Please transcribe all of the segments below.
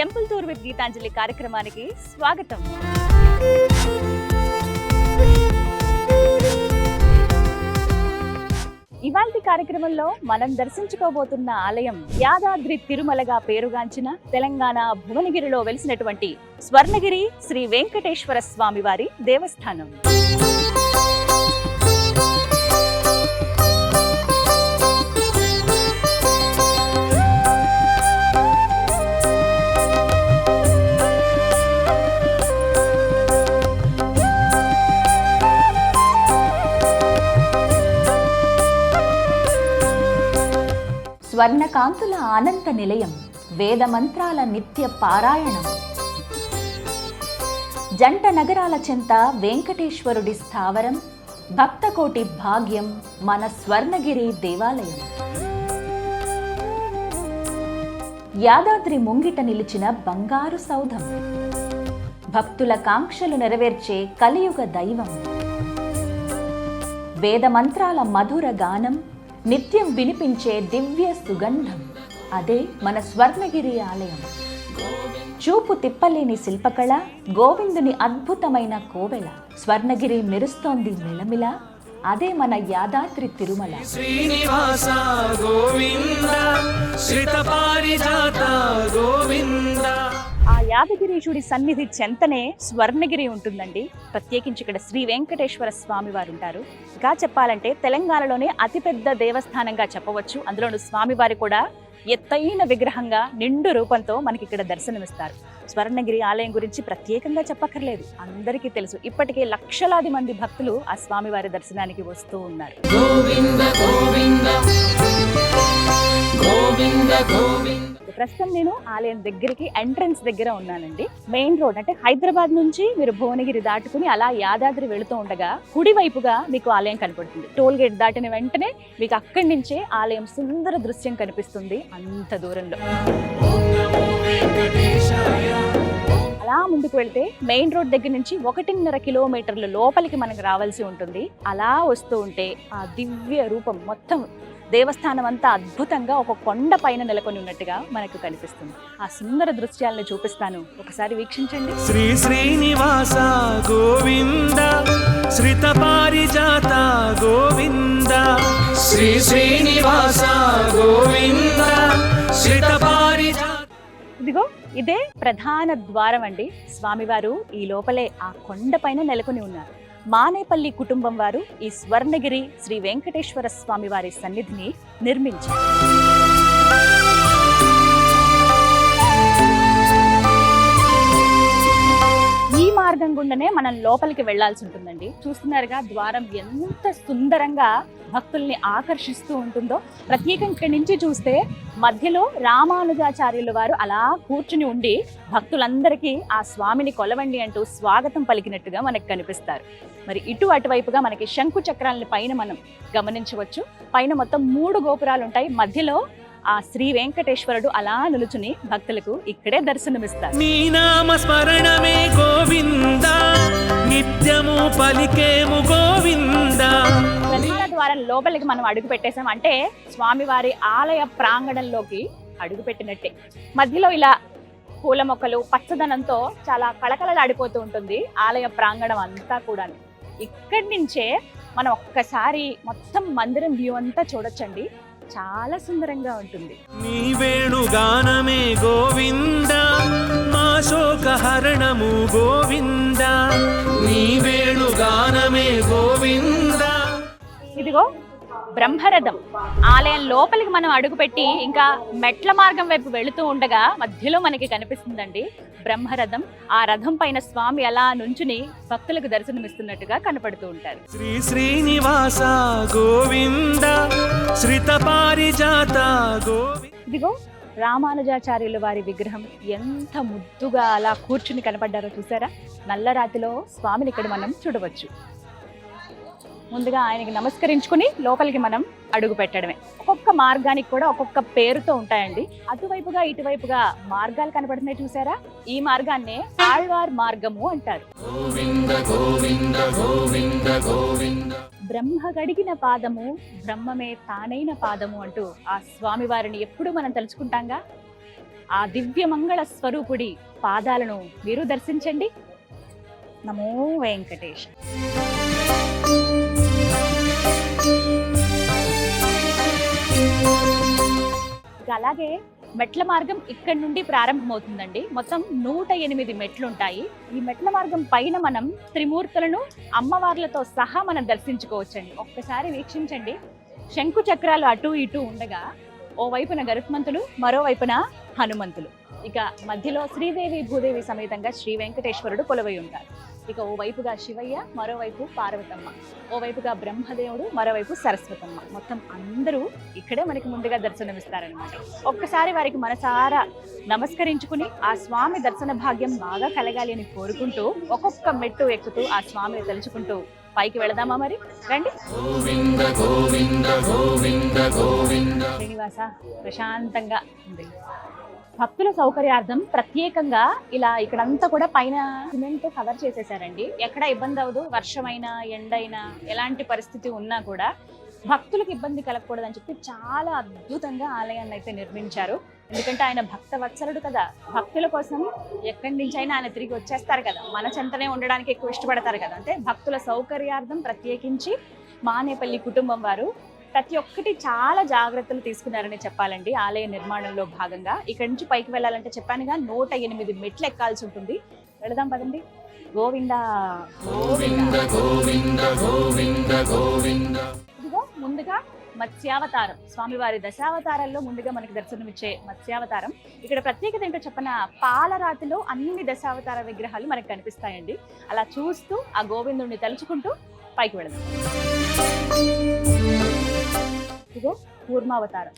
Temple tour with Gitanjali కార్యక్రమానికి స్వాగతం. ఇవాల్టి కార్యక్రమంలో మనం దర్శించుకోబోతున్న ఆలయం యాదాద్రి తిరుమలగా పేరుగాంచిన తెలంగాణ భువనగిరిలో వెలిసినటువంటి స్వర్ణగిరి శ్రీ వెంకటేశ్వర స్వామి వారి దేవస్థానం. స్వర్ణకాంతుల అనంత నిలయం, వేదమంత్రాల నిత్య పారాయణం, జంట నగరాల చెంత వెంకటేశ్వరుడి స్థావరం, భక్తకోటి భాగ్యం మన స్వర్ణగిరి దేవాలయం. యాదాద్రి ముంగిట నిలిచిన బంగారు సౌధం, భక్తుల కాంక్షలు నెరవేర్చే కలియుగ దైవం, వేదమంత్రాల మధుర గానం, నిత్యం వినిపించే దివ్య సుగంధం, అదే మన స్వర్ణగిరి ఆలయం. చూపు తిప్పలేని శిల్పకళ, గోవిందుని అద్భుతమైన కోవెల, స్వర్ణగిరి మెరుస్తోంది మిలమిల, అదే మన యాదాద్రి తిరుమల. శ్రీనివాస గోవింద, శ్రీత పారిజాత గోవింద. ఆ యాదగిరీశుడి సన్నిధి చెంతనే స్వర్ణగిరి ఉంటుందండి. ప్రత్యేకించి ఇక్కడ శ్రీ వెంకటేశ్వర స్వామి వారు ఉంటారు. ఇంకా చెప్పాలంటే తెలంగాణలోనే అతిపెద్ద దేవస్థానంగా చెప్పవచ్చు. అందులోనూ స్వామివారి కూడా ఎత్తైన విగ్రహంగా నిండు రూపంతో మనకి ఇక్కడ దర్శనమిస్తారు. స్వర్ణగిరి ఆలయం గురించి ప్రత్యేకంగా చెప్పక్కర్లేదు, అందరికీ తెలుసు. ఇప్పటికే లక్షలాది మంది భక్తులు ఆ స్వామివారి దర్శనానికి వస్తూ ఉన్నారు. గోవింద గోవింద గోవింద గోవింద. ప్రస్తుతం నేను ఆలయం దగ్గరికి ఎంట్రన్స్ దగ్గర ఉన్నానండి. మెయిన్ రోడ్ అంటే హైదరాబాద్ నుంచి మీరు భువనగిరి దాటుకుని అలా యాదాద్రి వెళుతూ ఉండగా కుడి వైపుగా మీకు ఆలయం కనపడుతుంది. టోల్ గేట్ దాటిన వెంటనే మీకు అక్కడి నుంచే ఆలయం సుందర దృశ్యం కనిపిస్తుంది అంత దూరంలో. అలా ముందుకు వెళ్తే మెయిన్ రోడ్ దగ్గర నుంచి 1.5 కిలోమీటర్ల లోపలికి మనకు రావాల్సి ఉంటుంది. అలా వస్తూ ఉంటే ఆ దివ్య రూపం మొత్తం దేవస్థానం అంతా అద్భుతంగా ఒక కొండ పైన నెలకొని ఉన్నట్టుగా మనకు కనిపిస్తుంది. ఆ సుందర దృశ్యాలను చూపిస్తాను, ఒకసారి వీక్షించండి. శ్రీ శ్రీనివాస గోవింద, శ్రీత పారిజాత గోవింద, శ్రీ శ్రీనివాస గోవింద, శ్రీత పారిజాత. ఇదిగో ఇదే ప్రధాన ద్వారం అండి. స్వామివారు ఈ లోపలే ఆ కొండ పైన నెలకొని ఉన్నారు. మానేపల్లి కుటుంబం వారు ఈ స్వర్ణగిరి శ్రీ వెంకటేశ్వర స్వామి వారి సన్నిధిని నిర్మించారు. ఈ మార్గం గుండానే మనం లోపలికి వెళ్లాల్సి ఉంటుందండి. చూస్తున్నారుగా ద్వారం ఎంత సుందరంగా భక్తుల్ని ఆకర్షిస్తూ ఉంటుందో. ప్రత్యేకంగా ఇక్కడి నుంచి చూస్తే మధ్యలో రామానుజాచార్యుల వారు అలా కూర్చుని ఉండి భక్తులందరికీ ఆ స్వామిని కొలవండి అంటూ స్వాగతం పలికినట్టుగా మనకు కనిపిస్తారు. మరి ఇటు అటువైపుగా మనకి శంకు చక్రాలని పైన మనం గమనించవచ్చు. పైన మొత్తం 3 గోపురాలు ఉంటాయి. మధ్యలో ఆ శ్రీ వెంకటేశ్వరుడు అలా నిలుచుని భక్తులకు ఇక్కడే దర్శనమిస్తారు. నీ నామ స్మరణమే గోవింద, నిత్యము పలికేము గోవింద. ప్రధాన ద్వారం లోపలికి మనం అడుగు పెట్టేసాం అంటే స్వామివారి ఆలయ ప్రాంగణంలోకి అడుగు పెట్టినట్టే. మధ్యలో ఇలా పూల మొక్కలు పచ్చదనంతో చాలా కళకళలాడిపోతూ ఉంటుంది ఆలయ ప్రాంగణం అంతా కూడా. ఇక్కడి నుంచే మనం ఒక్కసారి మొత్తం మందిరం వ్యూ అంతా చూడొచ్చండి. చాలా సుందరంగా ఉంటుంది. నీ వేణుగానమే గోవింద, మా శోకహరణము గోవింద, నీ వేణుగానమే గోవింద. ఇదిగో బ్రహ్మరథం. ఆలయం లోపలికి మనం అడుగుపెట్టి ఇంకా మెట్ల మార్గం వైపు వెళుతూ ఉండగా మధ్యలో మనకి కనిపిస్తుందండి బ్రహ్మరథం. ఆ రథం పైన స్వామి అలా నుంచుని భక్తులకు దర్శనమిస్తున్నట్టుగా కనపడుతూ ఉంటారు. శ్రీ శ్రీనివాస గోవింద, శ్రీత పారిజాత గోవింద. ఇదిగో రామానుజాచార్యుల వారి విగ్రహం ఎంత ముద్దుగా అలా కూర్చుని కనపడ్డారో చూసారా. నల్లరాతిలో స్వామిని ఇక్కడ మనం చూడవచ్చు. ముందుగా ఆయనకి నమస్కరించుకుని లోపలికి మనం అడుగు పెట్టడమే. ఒక్కొక్క మార్గానికి కూడా ఒక్కొక్క పేరుతో ఉంటాయండి. అటువైపుగా ఇటువైపుగా మార్గాలు కనపడుతున్నాయి చూసారా. ఈ మార్గాన్నే ఆళ్వార్ మార్గము అంటారు. గోవింద గోవింద గోవింద గోవింద. బ్రహ్మ గడిగిన పాదము, బ్రహ్మమే తానైన పాదము అంటూ ఆ స్వామి వారిని ఎప్పుడు మనం తలుచుకుంటాంగా. ఆ దివ్యమంగళ స్వరూపుడి పాదాలను మీరు దర్శించండి. నమో వెంకటేశ. అలాగే మెట్ల మార్గం ఇక్కడి నుండి ప్రారంభమవుతుందండి. మొత్తం 108 మెట్లు ఉంటాయి. ఈ మెట్ల మార్గం పైన మనం త్రిమూర్తులను అమ్మవార్లతో సహా మనం దర్శించుకోవచ్చండి. ఒక్కసారి వీక్షించండి. శంకు చక్రాలు అటు ఇటు ఉండగా ఓ వైపున గరుత్మంతులు, మరోవైపున హనుమంతులు. ఇక మధ్యలో శ్రీదేవి భూదేవి సమేతంగా శ్రీ వెంకటేశ్వరుడు కొలువై ఉంటారు. ఇక ఓ వైపుగా శివయ్య, మరోవైపు పార్వతమ్మ, ఓ వైపుగా బ్రహ్మదేవుడు, మరోవైపు సరస్వతమ్మ. మొత్తం అందరూ ఇక్కడే మనకి ముందుగా దర్శనమిస్తారనమాట. ఒక్కసారి వారికి మనసారా నమస్కరించుకుని ఆ స్వామి దర్శన భాగ్యం బాగా కలగాలి అని కోరుకుంటూ ఒక్కొక్క మెట్టు ఎక్కుతూ ఆ స్వామిని తలుచుకుంటూ పైకి వెళదామా మరి? రండి. గోవింద గోవింద గోవింద గోవింద. శ్రీనివాస ప్రశాంతంగా ఉంది. భక్తుల సౌకర్యార్థం ప్రత్యేకంగా ఇలా ఇక్కడంతా కూడా పైన సిమెంట్ కవర్ చేసేసారండి. ఎక్కడ ఇబ్బంది అవ్వదు. వర్షమైనా ఎండైనా ఎలాంటి పరిస్థితి ఉన్నా కూడా భక్తులకు ఇబ్బంది కలగకూడదని చెప్పి చాలా అద్భుతంగా ఆలయాన్ని అయితే నిర్మించారు. ఎందుకంటే ఆయన భక్త వత్సలుడు కదా. భక్తుల కోసం ఎక్కడి నుంచి అయినా ఆయన తిరిగి వచ్చేస్తారు కదా. మన చెంతనే ఉండడానికి ఎక్కువ ఇష్టపడతారు కదా. అంటే భక్తుల సౌకర్యార్థం ప్రత్యేకించి మానేపల్లి కుటుంబం వారు ప్రతి ఒక్కటి చాలా జాగ్రత్తలు తీసుకున్నారని చెప్పాలండి. ఆలయ నిర్మాణంలో భాగంగా ఇక్కడి నుంచి పైకి వెళ్ళాలంటే చెప్పానుగా 108 మెట్లు ఎక్కాల్సి ఉంటుంది. వెళదాం పదండి. గోవింద గోవింద గోవింద గోవింద గోవింద. ఇదిగో ముందుగా మత్స్యావతారం, స్వామివారి దశావతారాల్లో ముందుగా మనకి దర్శనమిచ్చే మత్స్యావతారం. ఇక్కడ ప్రత్యేకత ఏంటో చెప్పన, పాలరాతిలో అన్ని దశావతార విగ్రహాలు మనకు కనిపిస్తాయండి. అలా చూస్తూ ఆ గోవిందుడిని తలుచుకుంటూ పైకి వెళదాం. ఇదిగో కూర్మావతారం.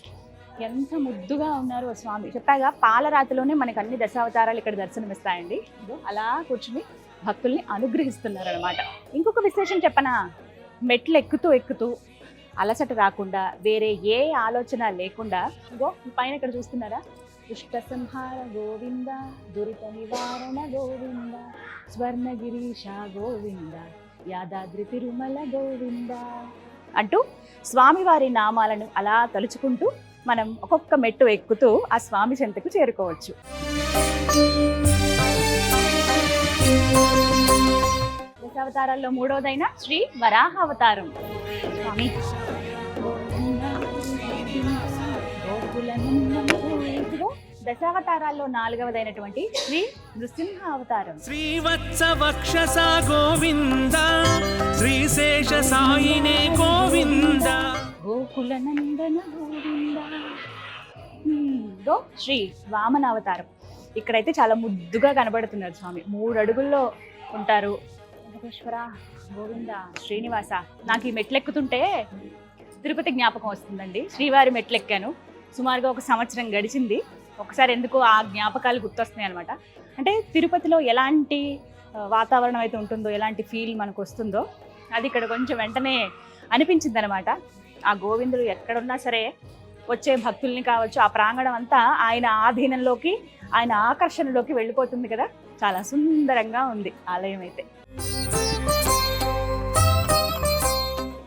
ఎంత ముద్దుగా ఉన్నారు ఆ స్వామి. చెప్పాగా పాలరాతిలోనే మనకు అన్ని దశావతారాలు ఇక్కడ దర్శనమిస్తాయండి. ఇదిగో అలా కూర్చుని భక్తుల్ని అనుగ్రహిస్తున్నారు అనమాట. ఇంకొక విశేషం చెప్పనా, మెట్లు ఎక్కుతూ అలసట రాకుండా, వేరే ఏ ఆలోచన లేకుండా, ఇగో పైన ఇక్కడ చూస్తున్నారా, దుష్ట సంహార గోవింద, దురిత నివారణ గోవింద, స్వర్ణగిరీశ గోవింద, యాదాద్రి తిరుమల గోవింద అంటూ స్వామివారి నామాలను అలా తలుచుకుంటూ మనం ఒక్కొక్క మెట్టు ఎక్కుతూ ఆ స్వామి చెంతకు చేరుకోవచ్చు. దశావతారాల్లో మూడవదైన శ్రీ వరాహ అవతారం. స్వామి దశావతారాల్లో 4వదైనటువంటి శ్రీ నృసింహ అవతారం. శ్రీవత్స వక్షస గోవింద, శ్రీశేష సాయినే గోవింద, గోకుల నందన గోవింద. శ్రీ వామన అవతారం. ఇక్కడైతే చాలా ముద్దుగా కనబడుతున్నారు స్వామి. 3 అడుగుల్లో ఉంటారు. వెంకటేశ్వర గోవింద శ్రీనివాస. నాకు ఈ మెట్లెక్కుతుంటే తిరుపతి జ్ఞాపకం వస్తుందండి. శ్రీవారి మెట్లెక్కాను, సుమారుగా 1 సంవత్సరం గడిచింది. ఒకసారి ఎందుకో ఆ జ్ఞాపకాలు గుర్తొస్తున్నాయి అనమాట. అంటే తిరుపతిలో ఎలాంటి వాతావరణం అయితే ఉంటుందో, ఎలాంటి ఫీల్ మనకు వస్తుందో అది ఇక్కడ కొంచెం వెంటనే అనిపించింది అనమాట. ఆ గోవిందుడు ఎక్కడున్నా సరే వచ్చే భక్తుల్ని కావచ్చు, ఆ ప్రాంగణం అంతా ఆయన ఆధీనంలోకి, ఆయన ఆకర్షణలోకి వెళ్ళిపోతుంది కదా. చాలా సుందరంగా ఉంది ఆలయం అయితే.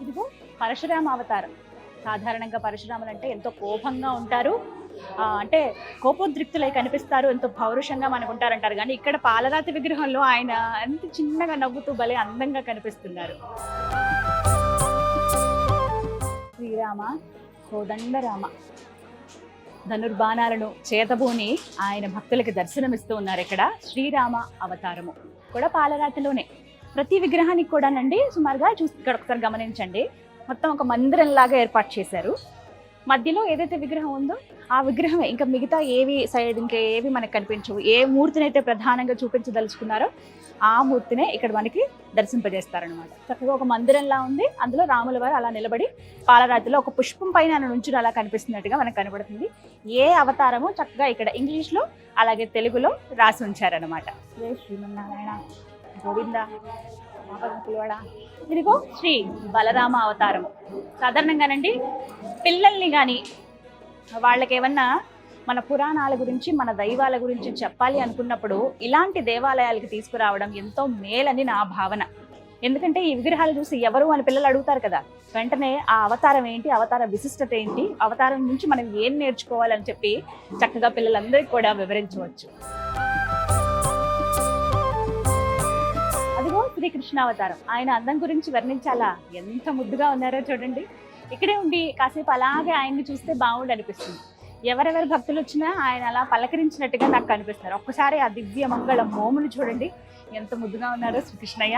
ఇదిగో పరశురామ అవతారం. సాధారణంగా పరశురాములు అంటే ఎంతో కోపంగా ఉంటారు, అంటే కోపోద్రిక్తులై కనిపిస్తారు, ఎంతో పౌరుషంగా మనకు ఉంటారంటారు. కానీ ఇక్కడ పాలరాతి విగ్రహంలో ఆయన ఎంత చిన్నగా నవ్వుతూ భలే అందంగా కనిపిస్తున్నారు. శ్రీరామ కోదండరామ ధనుర్బాణాలను చేతబూని ఆయన భక్తులకి దర్శనమిస్తూ ఉన్నారు. ఇక్కడ శ్రీరామ అవతారము కూడా పాలరాతిలోనే. ప్రతి విగ్రహానికి కూడానండి సుమారుగా ఇక్కడ ఒకసారి గమనించండి, మొత్తం ఒక మందిరం లాగా ఏర్పాటు చేశారు. మధ్యలో ఏదైతే విగ్రహం ఉందో ఆ విగ్రహమే, ఇంకా మిగతా ఏవి సైడ్ ఇంకా ఏవి మనకు కనిపించవు. ఏ మూర్తిని అయితే ప్రధానంగా చూపించదలుచుకున్నారో ఆ మూర్తినే ఇక్కడ మనకి దర్శింపజేస్తారనమాట. చక్కగా ఒక మందిరంలా ఉంది, అందులో రాముల వారు అలా నిలబడి పాలరాతిలో ఒక పుష్పం పైన నుంచుని అలా కనిపిస్తున్నట్టుగా మనకు కనబడుతుంది. ఏ అవతారము చక్కగా ఇక్కడ ఇంగ్లీష్లో అలాగే తెలుగులో రాసి ఉంచారనమాట. జై శ్రీమన్నారాయణ గోవింద. ఇదిగో శ్రీ బలరామ అవతారము. సాధారణంగానండి పిల్లల్ని కానీ వాళ్ళకి ఏమన్నా మన పురాణాల గురించి, మన దైవాల గురించి చెప్పాలి అనుకున్నప్పుడు ఇలాంటి దేవాలయాలకి తీసుకురావడం ఎంతో మేలని నా భావన. ఎందుకంటే ఈ విగ్రహాలు చూసి ఎవరు అని పిల్లలు అడుగుతారు కదా, వెంటనే ఆ అవతారం ఏంటి, అవతార విశిష్టత ఏంటి, అవతారం నుంచి మనం ఏం నేర్చుకోవాలని చెప్పి చక్కగా పిల్లలందరికీ కూడా వివరించవచ్చు. అదిగో శ్రీకృష్ణ అవతారం. ఆయన అందం గురించి వర్ణించాలా, ఎంత ముద్దుగా ఉన్నారో చూడండి. ఇక్కడే ఉండి కాసేపు అలాగే ఆయన్ని చూస్తే బాగుండి అనిపిస్తుంది. ఎవరెవరు భక్తులు వచ్చినా ఆయన అలా పలకరించినట్టుగా నాకు కనిపిస్తారు. ఒక్కసారి ఆ దివ్య మంగళ మోములు చూడండి, ఎంత ముద్దుగా ఉన్నారో శ్రీకృష్ణయ్య.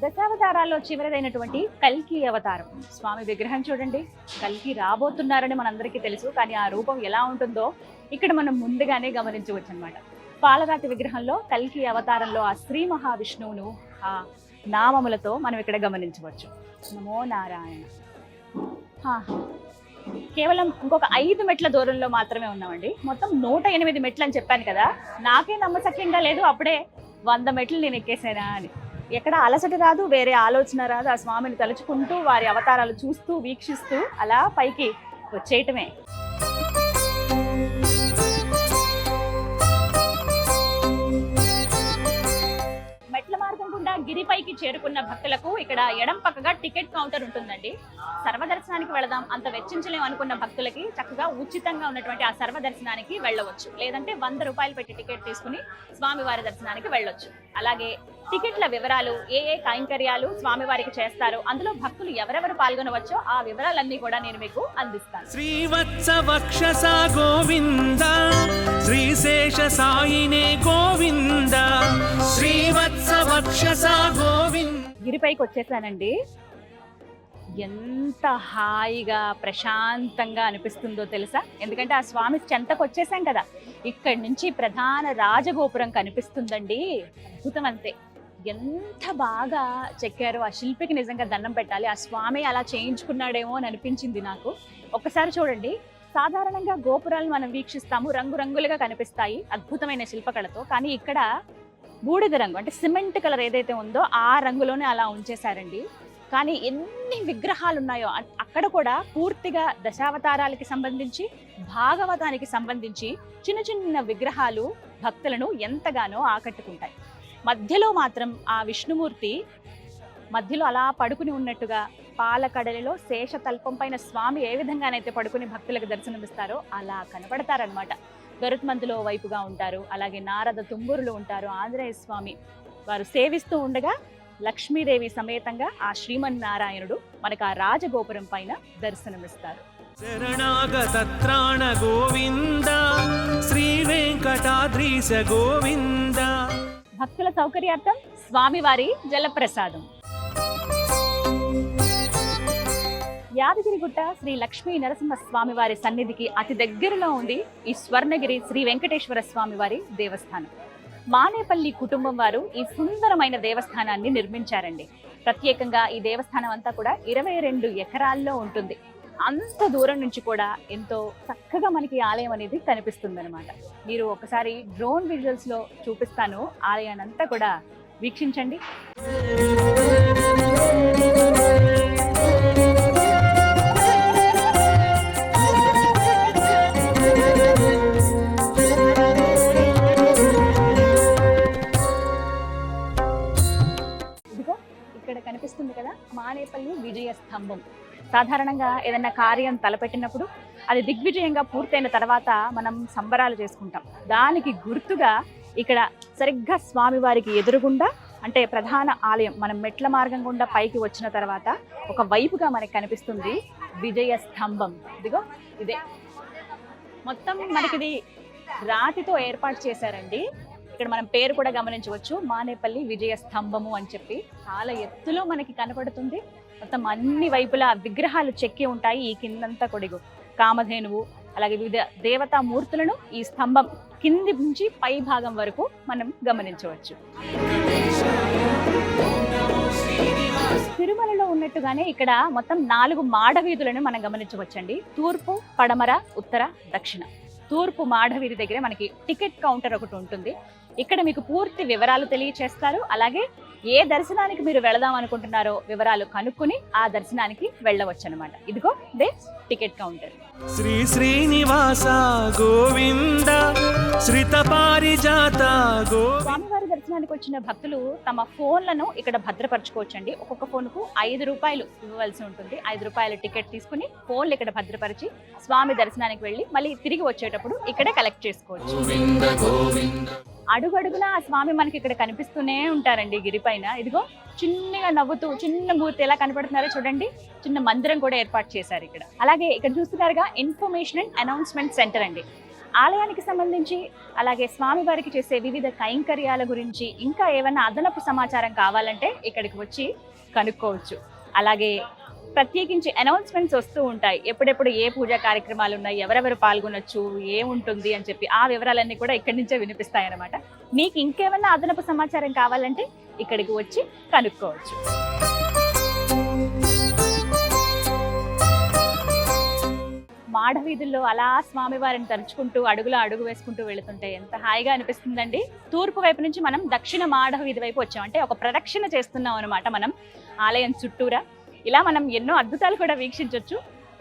దశావతారాల్లో చివరిదైనటువంటి కల్కి అవతారం. స్వామి విగ్రహం చూడండి. కల్కి రాబోతున్నారని మనందరికీ తెలుసు, కానీ ఆ రూపం ఎలా ఉంటుందో ఇక్కడ మనం ముందుగానే గమనించవచ్చు అనమాట. పాలరాతి విగ్రహంలో కల్కి అవతారంలో ఆ శ్రీ మహావిష్ణువును ఆ నామములతో మనం ఇక్కడ గమనించవచ్చు. నమో నారాయణ. కేవలం ఇంకొక 5 మెట్ల దూరంలో మాత్రమే ఉన్నామండి. మొత్తం 108 మెట్లు అని చెప్పాను కదా, నాకే నమ్మశక్యంగా లేదు అప్పుడే 100 మెట్లు నేను ఎక్కేసానా అని. ఎక్కడ అలసట రాదు, వేరే ఆలోచన రాదు. ఆ స్వామిని తలుచుకుంటూ వారి అవతారాలు చూస్తూ వీక్షిస్తూ అలా పైకి వచ్చేయటమే. మెట్ల మార్గం గుండా గిరిపైకి చేరుకున్న భక్తులకు ఇక్కడ ఎడం పక్కగా టికెట్ కౌంటర్ ఉంటుందండి. సర్వదర్శనానికి వెళదాం, అంత వెచ్చించలేము అనుకున్న భక్తులకి చక్కగా ఉచితంగా ఉన్నటువంటి ఆ సర్వదర్శనానికి వెళ్ళవచ్చు. లేదంటే 100 రూపాయలు పెట్టి టికెట్ తీసుకుని స్వామివారి దర్శనానికి వెళ్ళొచ్చు. అలాగే టికెట్ల వివరాలు, ఏ కైంకర్యాలు స్వామివారికి చేస్తారు, అందులో భక్తులు ఎవరెవరు పాల్గొనవచ్చో ఆ వివరాలన్నీ కూడా నేను మీకు అందిస్తాను. శ్రీవత్స వక్షస గోవింద, శ్రీశేష సాయినే గోవింద, శ్రీవత్స వక్షస గోవింద. గిరిపైకి వచ్చేసానండి. ఎంత హాయిగా ప్రశాంతంగా అనిపిస్తుందో తెలుసా? ఎందుకంటే ఆ స్వామి చెంతకు వచ్చేసాం కదా, ఇక్కడి నుంచి ప్రధాన రాజగోపురం కనిపిస్తుందండి. అద్భుతం అంతే. ఎంత బాగా చెక్కారో, ఆ శిల్పికి నిజంగా దండం పెట్టాలి. ఆ స్వామి అలా చేయించుకున్నాడేమో అని అనిపించింది నాకు. ఒక్కసారి చూడండి. సాధారణంగా గోపురాలు మనం వీక్షిస్తాము, రంగురంగులుగా కనిపిస్తాయి అద్భుతమైన శిల్పకళతో. కానీ ఇక్కడ బూడిద రంగు అంటే సిమెంట్ కలర్ ఏదైతే ఉందో ఆ రంగులోనే అలా ఉంచేశారండి. కానీ ఎన్ని విగ్రహాలు ఉన్నాయో అక్కడ కూడా పూర్తిగా దశావతారాలకి సంబంధించి, భాగవతానికి సంబంధించి చిన్న చిన్న విగ్రహాలు భక్తులను ఎంతగానో ఆకట్టుకుంటాయి. మధ్యలో మాత్రం ఆ విష్ణుమూర్తి మధ్యలో అలా పడుకుని ఉన్నట్టుగా, పాలకడలిలో శేషతల్పం పైన స్వామి ఏ విధంగానైతే పడుకుని భక్తులకు దర్శనమిస్తారో అలా కనపడతారనమాట. గరుత్మంతులో వైపుగా ఉంటారు, అలాగే నారద తుంబురులు ఉంటారు. ఆంజనేయ స్వామి వారు సేవిస్తూ ఉండగా లక్ష్మీదేవి సమేతంగా ఆ శ్రీమన్నారాయణుడు మనకు ఆ రాజగోపురం పైన దర్శనమిస్తారు. శరణాగత త్రాణ గోవింద, శ్రీ వెంకటాద్రీశ గోవింద. భక్తుల సౌకర్యార్థం స్వామివారి జలప్రసాదం. యాదగిరిగుట్ట శ్రీ లక్ష్మీ నరసింహ స్వామివారి సన్నిధికి అతి దగ్గరలో ఉంది ఈ స్వర్ణగిరి శ్రీ వెంకటేశ్వర స్వామివారి దేవస్థానం. మానేపల్లి కుటుంబం వారు ఈ సుందరమైన దేవస్థానాన్ని నిర్మించారండి. ప్రత్యేకంగా ఈ దేవస్థానం అంతా కూడా 22 ఎకరాల్లో ఉంటుంది. అంత దూరం నుంచి కూడా ఎంతో చక్కగా మనకి ఆలయం అనేది కనిపిస్తుంది అనమాట. మీరు ఒకసారి డ్రోన్ విజువల్స్ లో చూపిస్తాను, ఆలయాన్ని అంతా కూడా వీక్షించండి. ఇదిగో ఇక్కడ కనిపిస్తుంది కదా మానేపల్లి విజయ స్తంభం. సాధారణంగా ఏదైనా కార్యం తలపెట్టినప్పుడు అది దిగ్విజయంగా పూర్తయిన తర్వాత మనం సంబరాలు చేసుకుంటాం. దానికి గుర్తుగా ఇక్కడ సరిగ్గా స్వామివారికి ఎదురుగుండా, అంటే ప్రధాన ఆలయం మనం మెట్ల మార్గం గుండా పైకి వచ్చిన తర్వాత ఒక వైపుగా మనకి కనిపిస్తుంది విజయ స్తంభం. ఇదిగో ఇదే మొత్తం మనకిది రాతితో ఏర్పాటు చేశారండి. ఇక్కడ మనం పేరు కూడా గమనించవచ్చు, మానేపల్లి విజయ స్తంభము అని చెప్పి. చాలా ఎత్తులో మనకి కనపడుతుంది. మొత్తం అన్ని వైపులా విగ్రహాలు చెక్కి ఉంటాయి. ఈ కిందంతా కొడిగు కామధేనువు, అలాగే వివిధ దేవతా మూర్తులను ఈ స్తంభం కింది నుంచి పై భాగం వరకు మనం గమనించవచ్చు. తిరుమలలో ఉన్నట్టుగానే ఇక్కడ మొత్తం 4 మాడ వీధులను మనం గమనించవచ్చండి. తూర్పు, పడమర, ఉత్తర, దక్షిణ. తూర్పు మాడవీధి దగ్గర మనకి టికెట్ కౌంటర్ ఒకటి ఉంటుంది. ఇక్కడ మీకు పూర్తి వివరాలు తెలియచేస్తారు. అలాగే ఏ దర్శనానికి మీరు వెళదాం అనుకుంటున్నారో వివరాలు కనుక్కుని ఆ దర్శనానికి వెళ్ళవచ్చు అనమాట. ఇదిగో దే టికెట్ కౌంటర్. శ్రీ శ్రీనివాస గోవింద, శ్రిత పారి పారిజాత గోవింద. స్వామివారి దర్శనానికి వచ్చిన భక్తులు తమ ఫోన్లను ఇక్కడ భద్రపరచుకోవచ్చండి. ఒక్కొక్క ఫోన్కు 5 రూపాయలు ఇవ్వవలసి ఉంటుంది. 5 రూపాయల టికెట్ తీసుకుని ఫోన్లు ఇక్కడ భద్రపరిచి స్వామి దర్శనానికి వెళ్ళి మళ్ళీ తిరిగి వచ్చేటప్పుడు ఇక్కడే కలెక్ట్ చేసుకోవచ్చు. అడుగడుగునా ఆ స్వామి మనకి ఇక్కడ కనిపిస్తూనే ఉంటారండి గిరిపైన. ఇదిగో చిన్నగా నవ్వుతూ చిన్న మూర్తి ఎలా కనపడుతున్నారో చూడండి. చిన్న మందిరం కూడా ఏర్పాటు చేశారు ఇక్కడ. అలాగే ఇక్కడ చూస్తున్నారుగా ఇన్ఫర్మేషన్ అండ్ అనౌన్స్మెంట్ సెంటర్ అండి. ఆలయానికి సంబంధించి అలాగే స్వామివారికి చేసే వివిధ కైంకర్యాల గురించి ఇంకా ఏమైనా అదనపు సమాచారం కావాలంటే ఇక్కడికి వచ్చి కనుక్కోవచ్చు. అలాగే ప్రత్యేకించి అనౌన్స్మెంట్స్ వస్తూ ఉంటాయి. ఎప్పుడెప్పుడు ఏ పూజా కార్యక్రమాలు ఉన్నాయి, ఎవరెవరు పాల్గొనొచ్చు, ఏముంటుంది అని చెప్పి ఆ వివరాలన్నీ కూడా ఇక్కడి నుంచే వినిపిస్తాయి అన్నమాట. మీకు ఇంకేమైనా అదనపు సమాచారం కావాలంటే ఇక్కడికి వచ్చి కనుక్కోవచ్చు. మాడవీధుల్లో అలా స్వామివారిని తరుచుకుంటూ అడుగులో అడుగు వేసుకుంటూ వెళుతుంటే ఎంత హాయిగా అనిపిస్తుందండి. తూర్పు వైపు నుంచి మనం దక్షిణ మాడవీధి వైపు వచ్చాం. అంటే ఒక ప్రదక్షిణ చేస్తున్నాం అనమాట మనం ఆలయం చుట్టూరా. ఇలా మనం ఎన్నో అద్భుతాలు కూడా వీక్షించవచ్చు.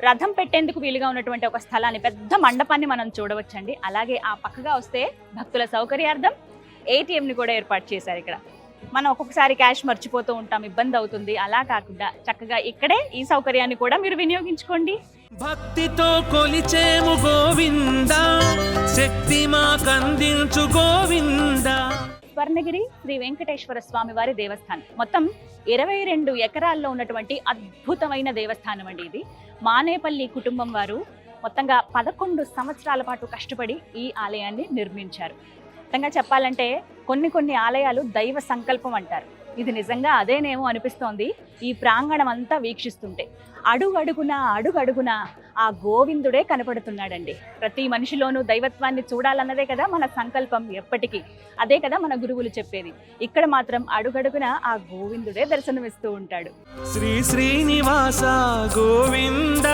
రథం పెట్టేందుకు వీలుగా ఉన్నటువంటి ఒక స్థలాన్ని, పెద్ద మండపాన్ని మనం చూడవచ్చండి. అలాగే ఆ పక్కగా వస్తే భక్తుల సౌకర్యార్థం ATMని కూడా ఏర్పాటు చేశారు ఇక్కడ. మనం ఒక్కొక్కసారి క్యాష్ మర్చిపోతూ ఉంటాం, ఇబ్బంది అవుతుంది. అలా కాకుండా చక్కగా ఇక్కడే ఈ సౌకర్యాన్ని కూడా మీరు వినియోగించుకోండి. భక్తితో కొలిచేము గోవింద, శక్తి మాకందించు గోవింద. స్వర్ణగిరి శ్రీ వెంకటేశ్వర స్వామి వారి దేవస్థానం మొత్తం 22 ఎకరాల్లో ఉన్నటువంటి అద్భుతమైన దేవస్థానం అండి ఇది. మానేపల్లి కుటుంబం వారు మొత్తంగా 11 సంవత్సరాల పాటు కష్టపడి ఈ ఆలయాన్ని నిర్మించారు. మొత్తంగా చెప్పాలంటే కొన్ని ఆలయాలు దైవ సంకల్పం అంటారు. ఇది నిజంగా అదేనేమో అనిపిస్తోంది ఈ ప్రాంగణం అంతా వీక్షిస్తుంటే. అడుగడుగునా ఆ గోవిందుడే కనపడుతున్నాడండి. ప్రతి మనిషిలోనూ దైవత్వాన్ని చూడాలన్నదే కదా మన సంకల్పం ఎప్పటికీ. అదే కదా మన గురువులు చెప్పేది. ఇక్కడ మాత్రం అడుగడుగునా ఆ గోవిందుడే దర్శనమిస్తూ ఉంటాడు. శ్రీ శ్రీనివాస గోవింద,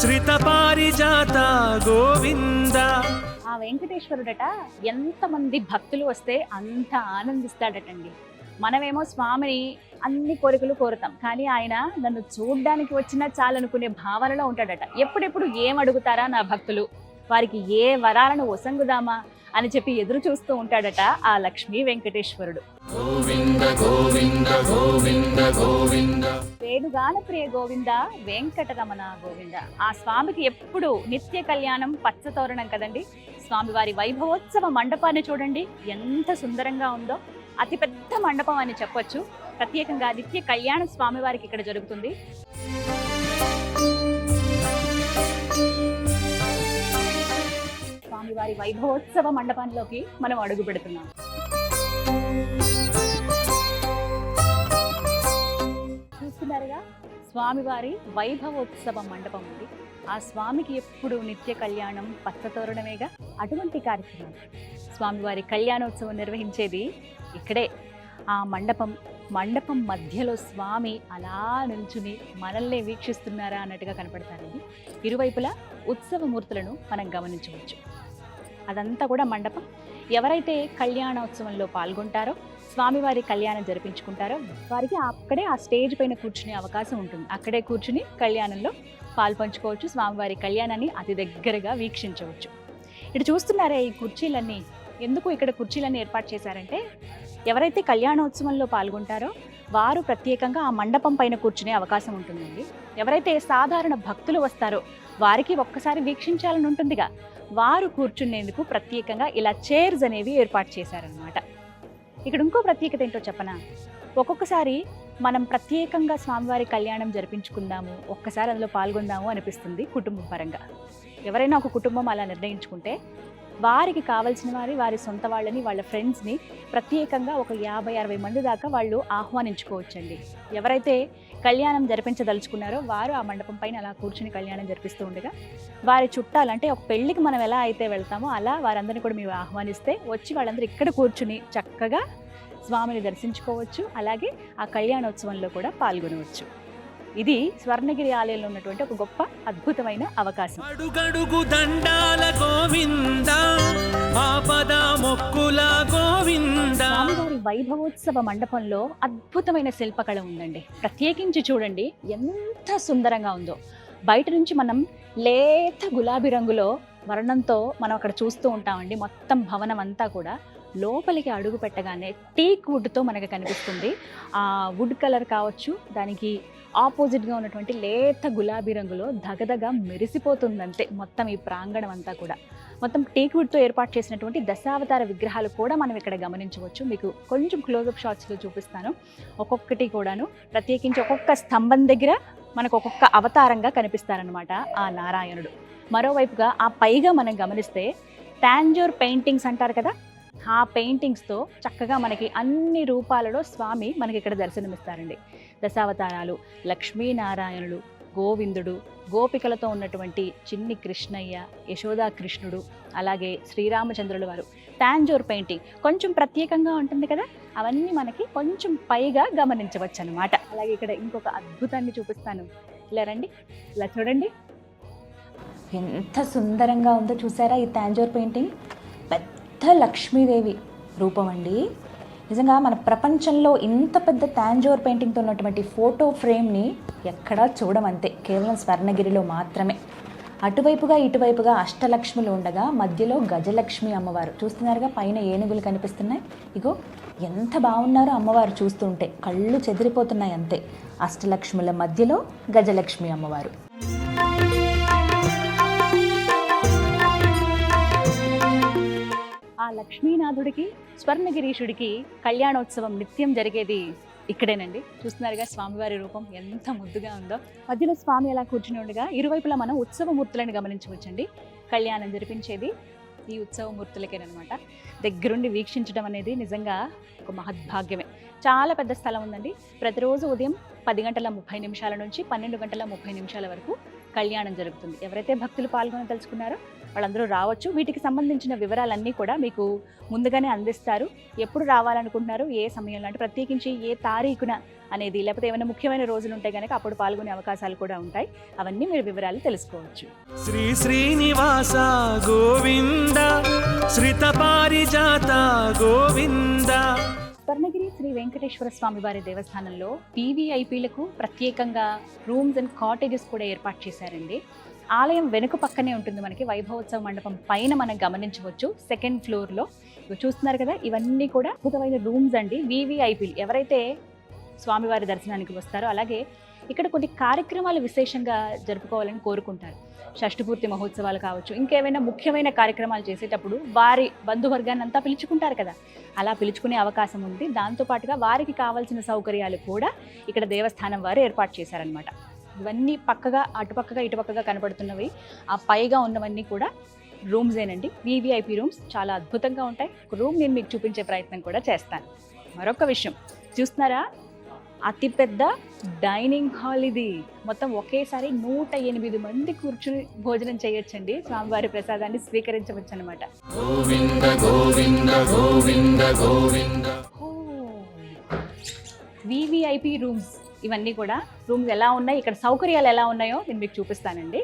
శ్రిత పారిజాత గోవింద. ఆ వెంకటేశ్వరుడట ఎంతమంది భక్తులు వస్తే అంత ఆనందిస్తాడటండి. మనమేమో స్వామిని అన్ని కోరికలు కోరుతాం, కానీ ఆయన నన్ను చూడ్డానికి వచ్చినా చాలనుకునే భావనలో ఉంటాడట. ఎప్పుడెప్పుడు ఏం అడుగుతారా నా భక్తులు, వారికి ఏ వరాలను ఒసంగుదామా అని చెప్పి ఎదురు చూస్తూ ఉంటాడట ఆ లక్ష్మీ వెంకటేశ్వరుడు. గోవింద గోవింద గోవింద గోవింద. వేణుగాన ప్రియ గోవింద, వెంకటరమణ గోవింద. ఆ స్వామికి ఎప్పుడు నిత్య కళ్యాణం, పచ్చతోరణం కదండి. స్వామివారి వైభవోత్సవ మండపాన్ని చూడండి ఎంత సుందరంగా ఉందో. అతిపెద్ద మండపం అని చెప్పొచ్చు. ప్రత్యేకంగా నిత్య కళ్యాణ స్వామివారికి ఇక్కడ జరుగుతుంది. స్వామివారి వైభవోత్సవ మండపంలోకి మనం అడుగు పెడుతున్నాం. చూస్తున్నారుగా స్వామివారి వైభవోత్సవ మండపం ఉంది. ఆ స్వామికి ఎప్పుడు నిత్య కళ్యాణం, పచ్చతోరణమేగా. అటువంటి కార్యక్రమం స్వామివారి కళ్యాణోత్సవం నిర్వహించేది ఇక్కడే. ఆ మండపం మధ్యలో స్వామి అలా నిల్చుని మనల్ని వీక్షిస్తున్నారా అన్నట్టుగా కనపడతారండి. ఇరువైపులా ఉత్సవమూర్తులను మనం గమనించవచ్చు. అదంతా కూడా మండపం. ఎవరైతే కళ్యాణోత్సవంలో పాల్గొంటారో, స్వామివారి కళ్యాణం జరిపించుకుంటారో వారికి అక్కడే ఆ స్టేజ్ పైన కూర్చునే అవకాశం ఉంటుంది. అక్కడే కూర్చుని కళ్యాణంలో పాల్పంచుకోవచ్చు. స్వామివారి కళ్యాణాన్ని అతి దగ్గరగా వీక్షించవచ్చు. ఇటు చూస్తున్నారే ఈ కుర్చీలన్నీ. ఎందుకు ఇక్కడ కుర్చీలన్నీ ఏర్పాటు చేశారంటే, ఎవరైతే కళ్యాణోత్సవంలో పాల్గొంటారో వారు ప్రత్యేకంగా ఆ మండపం పైన కూర్చునే అవకాశం ఉంటుందండి. ఎవరైతే సాధారణ భక్తులు వస్తారో వారికి ఒక్కసారి వీక్షించాలని ఉంటుందిగా, వారు కూర్చునేందుకు ప్రత్యేకంగా ఇలా చైర్స్ అనేవి ఏర్పాటు చేశారనమాట. ఇక్కడ ఇంకో ప్రత్యేకత ఏంటో చెప్పనా, ఒక్కొక్కసారి మనం ప్రత్యేకంగా స్వామివారి కళ్యాణం జరిపించుకుందాము, ఒక్కసారి అందులో పాల్గొందాము అనిపిస్తుంది కుటుంబం పరంగా. ఎవరైనా ఒక కుటుంబం అలా నిర్ణయించుకుంటే వారికి కావాల్సిన వారి సొంత వాళ్ళని, వాళ్ళ ఫ్రెండ్స్ని ప్రత్యేకంగా ఒక 50-60 మంది దాకా వాళ్ళు ఆహ్వానించుకోవచ్చండి. ఎవరైతే కళ్యాణం జరిపించదలుచుకున్నారో వారు ఆ మండపం పైన అలా కూర్చుని కళ్యాణం జరిపిస్తూ ఉండగా, వారి చుట్టాలు అంటే ఒక పెళ్లికి మనం ఎలా అయితే వెళ్తామో అలా వారందరినీ కూడా మీరు ఆహ్వానిస్తే వచ్చి వాళ్ళందరూ ఇక్కడ కూర్చుని చక్కగా స్వామిని దర్శించుకోవచ్చు. అలాగే ఆ కళ్యాణోత్సవంలో కూడా పాల్గొనవచ్చు. ఇది స్వర్ణగిరి ఆలయంలో ఉన్నటువంటి ఒక గొప్ప అద్భుతమైన అవకాశం. అడుగడుగు దండాల గోవింద, ఆపద మొక్కుల గోవింద. స్వామివారి వైభవోత్సవ మండపంలో అద్భుతమైన శిల్పకళ ఉందండి. ప్రత్యేకించి చూడండి ఎంత సుందరంగా ఉందో. బయట నుంచి మనం లేత గులాబీ రంగులో వర్ణంతో మనం అక్కడ చూస్తూ ఉంటామండి. మొత్తం భవనం అంతా కూడా లోపలికి అడుగు పెట్టగానే టీక్ వుడ్తో మనకు కనిపిస్తుంది. ఆ వుడ్ కలర్ కావచ్చు, దానికి ఆపోజిట్గా ఉన్నటువంటి లేత గులాబీ రంగులో దగదగ మెరిసిపోతుందంతే మొత్తం ఈ ప్రాంగణం అంతా కూడా. మొత్తం టీక్ వుడ్తో ఏర్పాటు చేసినటువంటి దశావతార విగ్రహాలు కూడా మనం ఇక్కడ గమనించవచ్చు. మీకు కొంచెం క్లోజప్ షాట్స్లో చూపిస్తాను. ఒక్కొక్కటి కూడాను ప్రత్యేకించి ఒక్కొక్క స్తంభం దగ్గర మనకు ఒక్కొక్క అవతారంగా కనిపిస్తారనమాట ఆ నారాయణుడు. మరోవైపుగా ఆ పైగా మనం గమనిస్తే టాంజోర్ పెయింటింగ్స్ అంటారు కదా, ఆ పెయింటింగ్స్తో చక్కగా మనకి అన్ని రూపాలలో స్వామి మనకి ఇక్కడ దర్శనమిస్తారండి. దశావతారాలు, లక్ష్మీనారాయణుడు, గోవిందుడు, గోపికలతో ఉన్నటువంటి చిన్ని కృష్ణయ్య, యశోదా కృష్ణుడు, అలాగే శ్రీరామచంద్రుల వారు. టాంజోర్ పెయింటింగ్ కొంచెం ప్రత్యేకంగా ఉంటుంది కదా, అవన్నీ మనకి కొంచెం పైగా గమనించవచ్చు అనమాట. అలాగే ఇక్కడ ఇంకొక అద్భుతాన్ని చూపిస్తాను. ఇలా రండి, ఇలా చూడండి, ఎంత సుందరంగా ఉందో చూసారా ఈ టాంజోర్ పెయింటింగ్. పెద్ద లక్ష్మీదేవి రూపం అండి. నిజంగా మన ప్రపంచంలో ఇంత పెద్ద టాంజోర్ పెయింటింగ్తో ఉన్నటువంటి ఫోటో ఫ్రేమ్ని ఎక్కడా చూడమంతే, కేవలం స్వర్ణగిరిలో మాత్రమే. అటువైపుగా ఇటువైపుగా అష్టలక్ష్ములు ఉండగా మధ్యలో గజలక్ష్మి అమ్మవారు. చూస్తున్నారుగా పైన ఏనుగులు కనిపిస్తున్నాయి. ఇగో ఎంత బాగున్నారో అమ్మవారు, చూస్తుంటే కళ్ళు చెదిరిపోతున్నాయి అంతే. అష్టలక్ష్ముల మధ్యలో గజలక్ష్మి అమ్మవారు. ఆ లక్ష్మీనాథుడికి స్వర్ణగిరీషుడికి కళ్యాణోత్సవం నిత్యం జరిగేది ఇక్కడేనండి. చూస్తున్నారుగా స్వామివారి రూపం ఎంత ముద్దుగా ఉందో. మధ్యలో స్వామి అలా కూర్చుని ఉండగా ఇరువైపులా మనం ఉత్సవమూర్తులను గమనించవచ్చండి. కళ్యాణం జరిపించేది ఈ ఉత్సవమూర్తులకేనమాట. దగ్గరుండి వీక్షించడం అనేది నిజంగా ఒక మహద్భాగ్యమే. చాలా పెద్ద స్థలం ఉందండి. ప్రతిరోజు ఉదయం 10:30 నుంచి 12:30 వరకు కళ్యాణం జరుగుతుంది. ఎవరైతే భక్తులు పాల్గొనదలుచుకున్నారో వాళ్ళందరూ రావచ్చు. వీటికి సంబంధించిన వివరాలన్నీ కూడా మీకు ముందుగానే అందిస్తారు. ఎప్పుడు రావాలనుకుంటున్నారు, ఏ సమయంలో, అంటే ప్రత్యేకించి ఏ తారీఖున అనేది, లేకపోతే ఏమైనా ముఖ్యమైన రోజులు ఉంటే కనుక అప్పుడు పాల్గొనే అవకాశాలు కూడా ఉంటాయి. అవన్నీ మీరు వివరాలు తెలుసుకోవచ్చు. శ్రీ శ్రీనివాస గోవింద, శ్రిత పారిజాత గోవింద. స్వర్ణగిరి శ్రీ వెంకటేశ్వర స్వామి వారి దేవస్థానంలో పీవీఐపీలకు ప్రత్యేకంగా రూమ్స్ అండ్ కాటేజెస్ కూడా ఏర్పాటు చేశారండి. ఆలయం వెనుక పక్కనే ఉంటుంది మనకి వైభవోత్సవ మండపం పైన మనం గమనించవచ్చు. 2nd ఫ్లోర్లో చూస్తున్నారు కదా, ఇవన్నీ కూడా అద్భుతమైన రూమ్స్ అండి. వీవీఐపీలు ఎవరైతే స్వామివారి దర్శనానికి వస్తారో, అలాగే ఇక్కడ కొన్ని కార్యక్రమాలు విశేషంగా జరుపుకోవాలని కోరుకుంటారు. షష్ఠపూర్తి మహోత్సవాలు కావచ్చు, ఇంకేమైనా ముఖ్యమైన కార్యక్రమాలు చేసేటప్పుడు వారి బంధువర్గాన్ని అంతా పిలుచుకుంటారు కదా, అలా పిలుచుకునే అవకాశం ఉంది. దాంతోపాటుగా వారికి కావాల్సిన సౌకర్యాలు కూడా ఇక్కడ దేవస్థానం వారు ఏర్పాటు చేశారనమాట. ఇవన్నీ పక్కగా అటుపక్కగా ఇటుపక్కగా కనబడుతున్నవి, ఆ పైగా ఉన్నవన్నీ కూడా రూమ్సేనండి. వీవీఐపీ రూమ్స్ చాలా అద్భుతంగా ఉంటాయి. ఒక రూమ్ నేను మీకు చూపించే ప్రయత్నం కూడా చేస్తాను. మరొక విషయం చూస్తున్నారా, అతిపెద్ద డైనింగ్ హాల్ ఇది. మొత్తం ఒకేసారి 108 మంది కూర్చుని భోజనం చేయొచ్చండి. స్వామివారి ప్రసాదాన్ని స్వీకరించవచ్చు అనమాట. గోవింద గోవింద గోవింద గోవింద. వీవీఐపీ రూమ్స్ ఇవన్నీ కూడా. రూమ్స్ ఎలా ఉన్నాయి, ఇక్కడ సౌకర్యాలు ఎలా ఉన్నాయో నేను మీకు చూపిస్తానండి.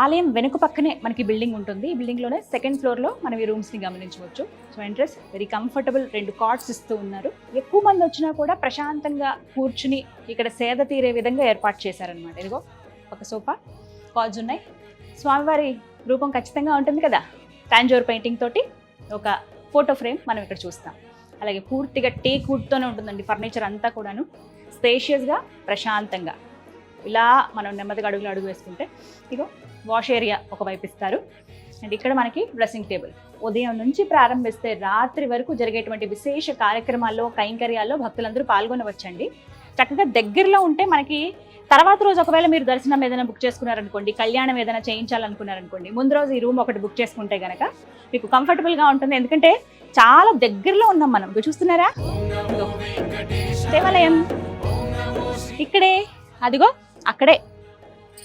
ఆలయం వెనుక పక్కనే మనకి బిల్డింగ్ ఉంటుంది. ఈ బిల్డింగ్లోనే 2nd ఫ్లోర్లో మనం ఈ రూమ్స్ని గమనించవచ్చు. So entrance very comfortable. 2 carts ఇస్తూ ఉన్నారు. ఎక్కువ మంది వచ్చినా కూడా ప్రశాంతంగా కూర్చుని ఇక్కడ సేద తీరే విధంగా ఏర్పాటు చేశారనమాట. ఇదిగో ఒక సోఫా, కార్డ్స్ ఉన్నాయి. స్వామివారి రూపం ఖచ్చితంగా ఉంటుంది కదా, టాంజోర్ పెయింటింగ్ తోటి ఒక ఫోటో ఫ్రేమ్ మనం ఇక్కడ చూస్తాం. అలాగే పూర్తిగా టేక్ వుడ్తోనే ఉంటుందండి ఫర్నిచర్ అంతా కూడాను. స్పేషియస్గా, ప్రశాంతంగా ఇలా మనం నెమ్మదిగా అడుగు వేసుకుంటే ఇగో వాష్ ఏరియా ఒకవైపు ఇస్తారు. అండ్ ఇక్కడ మనకి డ్రెస్సింగ్ టేబుల్. ఉదయం నుంచి ప్రారంభిస్తే రాత్రి వరకు జరిగేటువంటి విశేష కార్యక్రమాల్లో, కైంకర్యాల్లో భక్తులందరూ పాల్గొనవచ్చండి. చక్కగా దగ్గరలో ఉంటే మనకి తర్వాత రోజు ఒకవేళ మీరు దర్శనం ఏదైనా బుక్ చేసుకున్నారనుకోండి, కళ్యాణం ఏదైనా చేయించాలనుకున్నారనుకోండి, ముందు రోజు ఈ రూమ్ ఒకటి బుక్ చేసుకుంటే కనుక మీకు కంఫర్టబుల్గా ఉంటుంది. ఎందుకంటే చాలా దగ్గరలో ఉన్నాం మనం. చూస్తున్నారా, దేవాలయం ఇక్కడే, అదిగో అక్కడే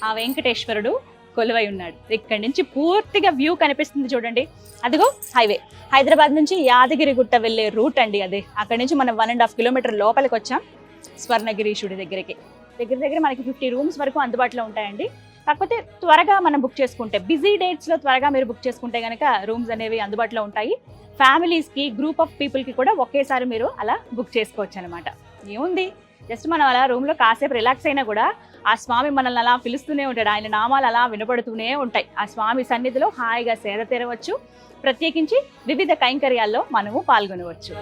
ఆ వెంకటేశ్వరుడు కొలువై ఉన్నాడు. ఇక్కడి నుంచి పూర్తిగా వ్యూ కనిపిస్తుంది చూడండి. అదిగో హైవే, హైదరాబాద్ నుంచి యాదగిరిగుట్ట వెళ్ళే రూట్ అండి అదే. అక్కడి నుంచి మనం 1.5 కిలోమీటర్ లోపలికి వచ్చాం స్వర్ణగిరీషుడి దగ్గరికి. దగ్గర మనకి 50 రూమ్స్ వరకు అందుబాటులో ఉంటాయండి. కాకపోతే త్వరగా మనం బుక్ చేసుకుంటే, బిజీ డేట్స్లో త్వరగా మీరు బుక్ చేసుకుంటే కనుక రూమ్స్ అనేవి అందుబాటులో ఉంటాయి. ఫ్యామిలీస్కి, గ్రూప్ ఆఫ్ పీపుల్కి కూడా ఒకేసారి మీరు అలా బుక్ చేసుకోవచ్చు అనమాట. ఏముంది, జస్ట్ మనం అలా రూమ్లో కాసేపు రిలాక్స్ అయినా కూడా ఆ స్వామి మనల్ని అలా పిలుస్తూనే ఉంటాడు. ఆయన నామాలు అలా వినపడుతూనే ఉంటాయి. ఆ స్వామి సన్నిధిలో హాయిగా సేద తీరవచ్చు, ప్రత్యేకించి వివిధ కైంకర్యాల్లో మనము పాల్గొనవచ్చు.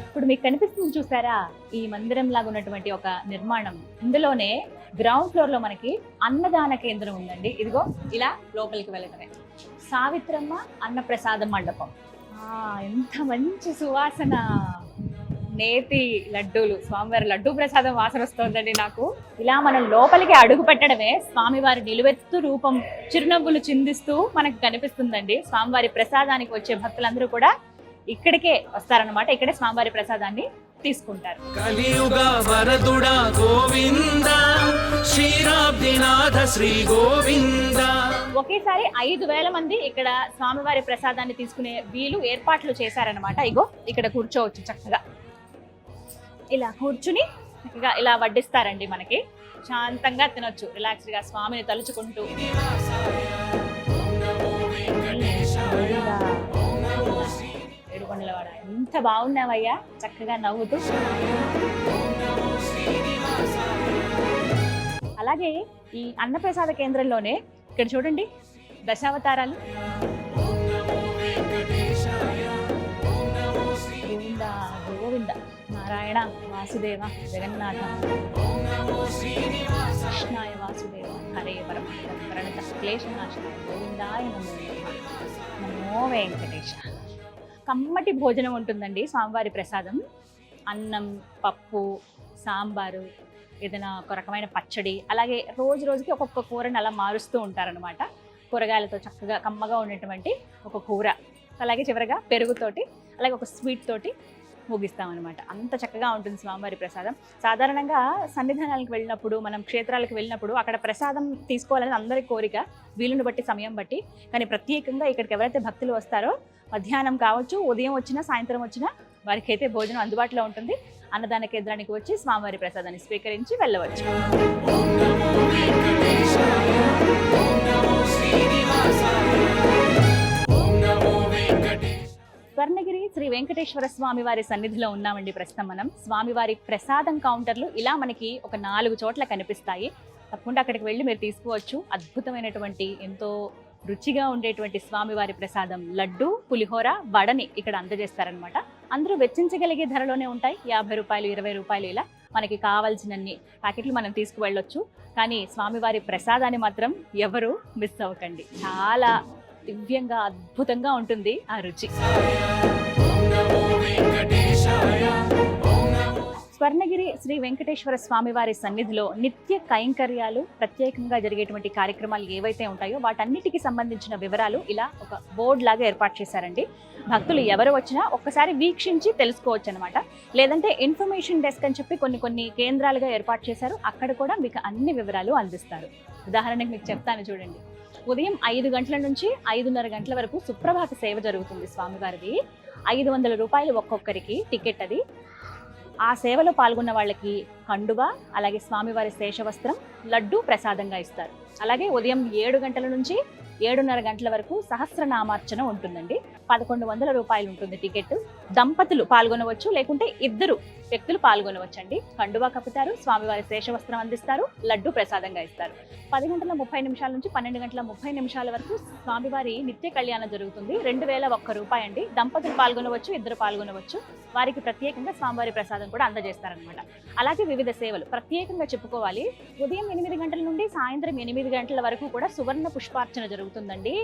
ఇప్పుడు మీకు కనిపిస్తుంది చూసారా, ఈ మందిరం లాగా ఉన్నటువంటి ఒక నిర్మాణం. ఇందులోనే గ్రౌండ్ ఫ్లోర్ లో మనకి అన్నదాన కేంద్రం ఉందండి. ఇదిగో ఇలా లోపలికి వెళ్ళటమే సావిత్రమ్మ అన్నప్రసాద మండపం. ఎంత మంచి సువాసన, నేతి లడ్డూలు, స్వామివారి లడ్డూ ప్రసాదం వాసన వస్తుందండి నాకు. ఇలా మనం లోపలికి అడుగు పెట్టడమే స్వామివారి నిలువెత్తు రూపం చిరునవ్వులు చిందిస్తూ మనకు కనిపిస్తుందండి. స్వామివారి ప్రసాదానికి వచ్చే భక్తులందరూ కూడా ఇక్కడికే వస్తారనమాట. ఇక్కడే స్వామివారి ప్రసాదాన్ని తీసుకుంటారు. కలియుగ వరదుడా గోవింద, శ్రీరాబ్దినాథ శ్రీ గోవింద. ఒకేసారి 5,000 మంది ఇక్కడ స్వామివారి ప్రసాదాన్ని తీసుకునే వీలు ఏర్పాట్లు చేశారనమాట. ఇగో ఇక్కడ కూర్చోవచ్చు, చక్కగా ఇలా కూర్చుని చక్కగా ఇలా వడ్డిస్తారండి. మనకి శాంతంగా తినొచ్చు, రిలాక్స్డ్ గా స్వామిని తలుచుకుంటూ. ఏడుకొండలవాడ ఎంత బాగున్నావయ్యా, చక్కగా నవ్వుతూ. అలాగే ఈ అన్నప్రసాద కేంద్రంలోనే ఇక్కడ చూడండి దశావతారాలు. గోవింద గోవింద, నారాయణ వాసుదేవ జగన్నాథ, కృష్ణాయ వాసుదేవ హరే పరమాత్మ ప్రణత క్లేశనాశనాయ గోవిందాయ నమో వెంకటేశ. కమ్మటి భోజనం ఉంటుందండి స్వామివారి ప్రసాదం. అన్నం, పప్పు, సాంబారు, ఏదైనా ఒక రకమైన పచ్చడి, అలాగే రోజు రోజుకి ఒక్కొక్క కూరని అలా మారుస్తూ ఉంటారనమాట. కూరగాయలతో చక్కగా కమ్మగా ఉండేటువంటి ఒక కూర, అలాగే చివరగా పెరుగుతోటి, అలాగే ఒక స్వీట్ తోటి ముగిస్తామన్నమాట. అంత చక్కగా ఉంటుంది స్వామివారి ప్రసాదం. సాధారణంగా సన్నిధానాలకు వెళ్ళినప్పుడు, మనం క్షేత్రాలకు వెళ్ళినప్పుడు అక్కడ ప్రసాదం తీసుకోవాలని అందరి కోరిక, వీలుని బట్టి సమయం బట్టి. కానీ ప్రత్యేకంగా ఇక్కడికి ఎవరైతే భక్తులు వస్తారో మధ్యాహ్నం కావచ్చు, ఉదయం వచ్చినా, సాయంత్రం వచ్చినా వారికి అయితే భోజనం అందుబాటులో ఉంటుంది. అన్నదాన కేంద్రానికి వచ్చి స్వామివారి ప్రసాదాన్ని స్వీకరించి వెళ్ళవచ్చు. స్వర్ణగిరి శ్రీ వెంకటేశ్వర స్వామి వారి సన్నిధిలో ఉన్నామండి ప్రస్తుతం మనం. స్వామివారి ప్రసాదం కౌంటర్లు ఇలా మనకి ఒక 4 చోట్ల కనిపిస్తాయి. తప్పకుండా అక్కడికి వెళ్ళి మీరు తీసుకోవచ్చు. అద్భుతమైనటువంటి, ఎంతో రుచిగా ఉండేటువంటి స్వామివారి ప్రసాదం లడ్డు, పులిహోర, వడని ఇక్కడ అందజేస్తారనమాట. అందరూ వెచ్చించగలిగే ధరలోనే ఉంటాయి. 50 రూపాయలు, 20 రూపాయలు, ఇలా మనకి కావాల్సినన్ని ప్యాకెట్లు మనం తీసుకువెళ్ళొచ్చు. కానీ స్వామివారి ప్రసాదాన్ని మాత్రం ఎవరు మిస్ అవ్వకండి. చాలా దివ్యంగా, అద్భుతంగా ఉంటుంది ఆ రుచి. స్వర్ణగిరి శ్రీ వెంకటేశ్వర స్వామి వారి సన్నిధిలో నిత్య కైంకర్యాలు, ప్రత్యేకంగా జరిగేటువంటి కార్యక్రమాలు ఏవైతే ఉంటాయో వాటన్నిటికీ సంబంధించిన వివరాలు ఇలా ఒక బోర్డు లాగా ఏర్పాటు చేశారండి. భక్తులు ఎవరు వచ్చినా ఒక్కసారి వీక్షించి తెలుసుకోవచ్చు అనమాట. లేదంటే ఇన్ఫర్మేషన్ డెస్క్ అని చెప్పి కొన్ని కేంద్రాలుగా ఏర్పాటు చేశారు. అక్కడ కూడా మీకు అన్ని వివరాలు అందిస్తారు. ఉదాహరణకు మీకు చెప్తాను చూడండి. ఉదయం 5 గంటల నుంచి 5:30 గంటల వరకు సుప్రభాత సేవ జరుగుతుంది స్వామివారిది. 500 రూపాయలు ఒక్కొక్కరికి టికెట్ అది. ఆ సేవలో పాల్గొన్న వాళ్ళకి కండువ, అలాగే స్వామివారి శేషవస్త్రం, లడ్డు ప్రసాదంగా ఇస్తారు. అలాగే ఉదయం 7 గంటల నుంచి 7:30 గంటల వరకు సహస్రనామార్చన ఉంటుందండి. 1100 రూపాయలు ఉంటుంది టికెట్. దంపతులు పాల్గొనవచ్చు, లేకుంటే 2 వ్యక్తులు పాల్గొనవచ్చు అండి. కండువా కప్పుతారు, స్వామివారి శేషవస్త్రం అందిస్తారు, లడ్డు ప్రసాదంగా ఇస్తారు. 10:30 నుంచి 12:30 వరకు స్వామివారి నిత్య కళ్యాణం జరుగుతుంది. 2001 రూపాయి అండి. దంపతులు పాల్గొనవచ్చు, 2 పాల్గొనవచ్చు. వారికి ప్రత్యేకంగా స్వామివారి ప్రసాదం కూడా అందజేస్తారనమాట. అలాగే వివిధ సేవలు ప్రత్యేకంగా చెప్పుకోవాలి. ఉదయం 8 గంటల నుండి సాయంత్రం 8 గంటల వరకు కూడా సువర్ణ పుష్పార్చన జరుగుతుందండి.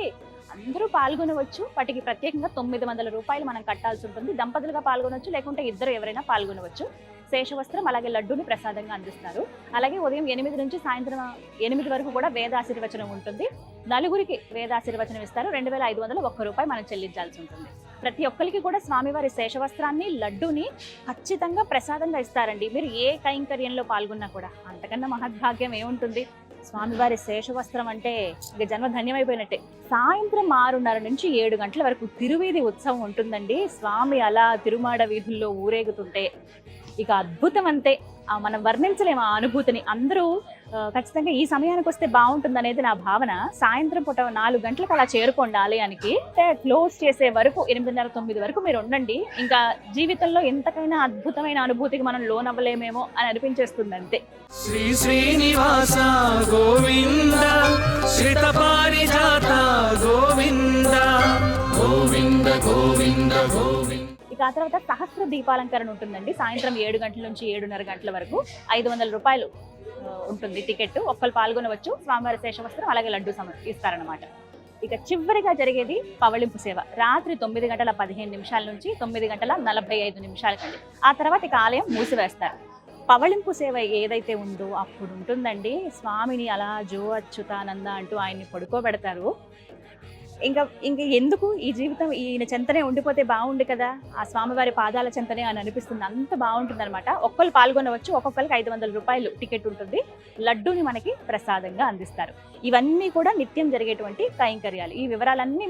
అందరూ పాల్గొనవచ్చు. వాటికి ప్రత్యేకంగా 900 రూపాయలు మనం కట్టాల్సి ఉంటుంది. దంపతులుగా పాల్గొనవచ్చు, లేకుంటే 2 ఎవరైనా పాల్గొనవచ్చు. శేషవస్త్రం అలాగే లడ్డూని ప్రసాదంగా అందిస్తారు. అలాగే ఉదయం 8 నుంచి సాయంత్రం 8 వరకు కూడా వేదాశీర్వచనం ఉంటుంది. నలుగురికి వేదాశీర్వచనం ఇస్తారు. 2501 రూపాయి మనం చెల్లించాల్సి ఉంటుంది. ప్రతి ఒక్కరికి కూడా స్వామివారి శేషవస్త్రాన్ని, లడ్డూని ఖచ్చితంగా ప్రసాదంగా ఇస్తారండి. మీరు ఏ కైంకర్యంలో పాల్గొన్నా కూడా అంతకన్నా మహద్భాగ్యం ఏముంటుంది. స్వామివారి శేషవస్త్రం అంటే ఇక జన్మ ధన్యమైపోయినట్టే. సాయంత్రం 6:30 నుంచి 7 గంటల వరకు తిరువీధి ఉత్సవం ఉంటుందండి. స్వామి అలా తిరుమాడ వీధుల్లో ఊరేగుతుంటే ఇక అద్భుతం అంతే. మనం వర్ణించలేము ఆ అనుభూతిని. అందరూ ఖచ్చితంగా ఈ సమయానికి వస్తే బాగుంటుంది అనేది నా భావన. సాయంత్రం పూట 4 గంటలకు అలా చేరుకోండి ఆలయానికి. క్లోజ్ చేసే వరకు 8:30-9 వరకు మీరు ఉండండి. ఇంకా జీవితంలో ఎంతకైనా అద్భుతమైన అనుభూతికి మనం లోనవ్వలేమేమో అని అనిపించేస్తుంది అంతే. శ్రీ శ్రీనివాస గోవింద శ్రిత పారిజాత గోవింద గోవింద గోవింద గోవింద. ఇక ఆ తర్వాత సహస్ర దీపాలంకరణ ఉంటుందండి. సాయంత్రం 7 గంటల నుంచి 7:30 గంటల వరకు 500 రూపాయలు ఉంటుంది టికెట్. ఒక్కరు పాల్గొనవచ్చు. స్వామివారి శేషవస్త్రం అలాగే లడ్డు ఇస్తారనమాట. ఇక చివరిగా జరిగేది పవళింపు సేవ. రాత్రి 9:15 నుంచి 9:45 ఆ తర్వాత ఇక ఆలయం మూసివేస్తారు. పవళింపు సేవ ఏదైతే ఉందో అప్పుడు ఉంటుందండి. స్వామిని అలా జో అచ్యుతానంద అంటూ ఆయన్ని పడుకోబెడతారు. ఇంకా ఎందుకు ఈ జీవితం ఈయన చెంతనే ఉండిపోతే బాగుండు కదా, ఆ స్వామివారి పాదాల చెంతనే అని అనిపిస్తుంది. అంత బాగుంటుంది అనమాట. ఒక్కరు పాల్గొనవచ్చు. ఒక్కొక్కరికి 500 రూపాయలు టికెట్ ఉంటుంది. లడ్డూని మనకి ప్రసాదంగా అందిస్తారు. ఇవన్నీ కూడా నిత్యం జరిగేటువంటి కైంకర్యాలు. ఈ వివరాలన్నీ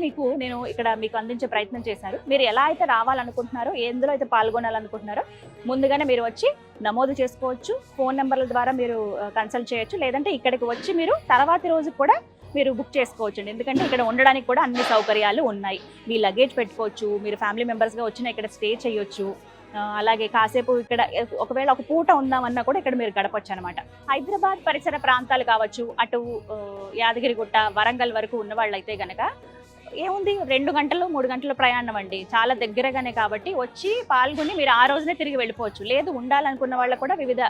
నేను ఇక్కడ మీకు అందించే ప్రయత్నం చేశారు. మీరు ఎలా అయితే రావాలనుకుంటున్నారో, ఎందులో అయితే పాల్గొనాలనుకుంటున్నారో ముందుగానే మీరు వచ్చి నమోదు చేసుకోవచ్చు. ఫోన్ నెంబర్ల ద్వారా మీరు కన్సల్ట్ చేయొచ్చు. లేదంటే ఇక్కడికి వచ్చి మీరు తర్వాతి రోజు కూడా మీరు బుక్ చేసుకోవచ్చు. ఎందుకంటే ఇక్కడ ఉండడానికి కూడా అన్ని సౌకర్యాలు ఉన్నాయి. మీ లగేజ్ పెట్టుకోవచ్చు. మీరు ఫ్యామిలీ మెంబర్స్గా వచ్చినా ఇక్కడ స్టే చేయొచ్చు. అలాగే కాసేపు ఇక్కడ ఒకవేళ ఒక పూట ఉందామన్నా కూడా ఇక్కడ మీరు గడపచ్చు అనమాట. హైదరాబాద్ పరిసర ప్రాంతాలు కావచ్చు, అటు యాదగిరిగుట్ట, వరంగల్ వరకు ఉన్న వాళ్ళైతే గనక ఏముంది 2 గంటలు 3 గంటల ప్రయాణం అండి. చాలా దగ్గరగానే కాబట్టి వచ్చి పాల్గొని మీరు ఆ రోజునే తిరిగి వెళ్ళిపోవచ్చు. లేదు ఉండాలనుకున్న వాళ్ళకు కూడా వివిధ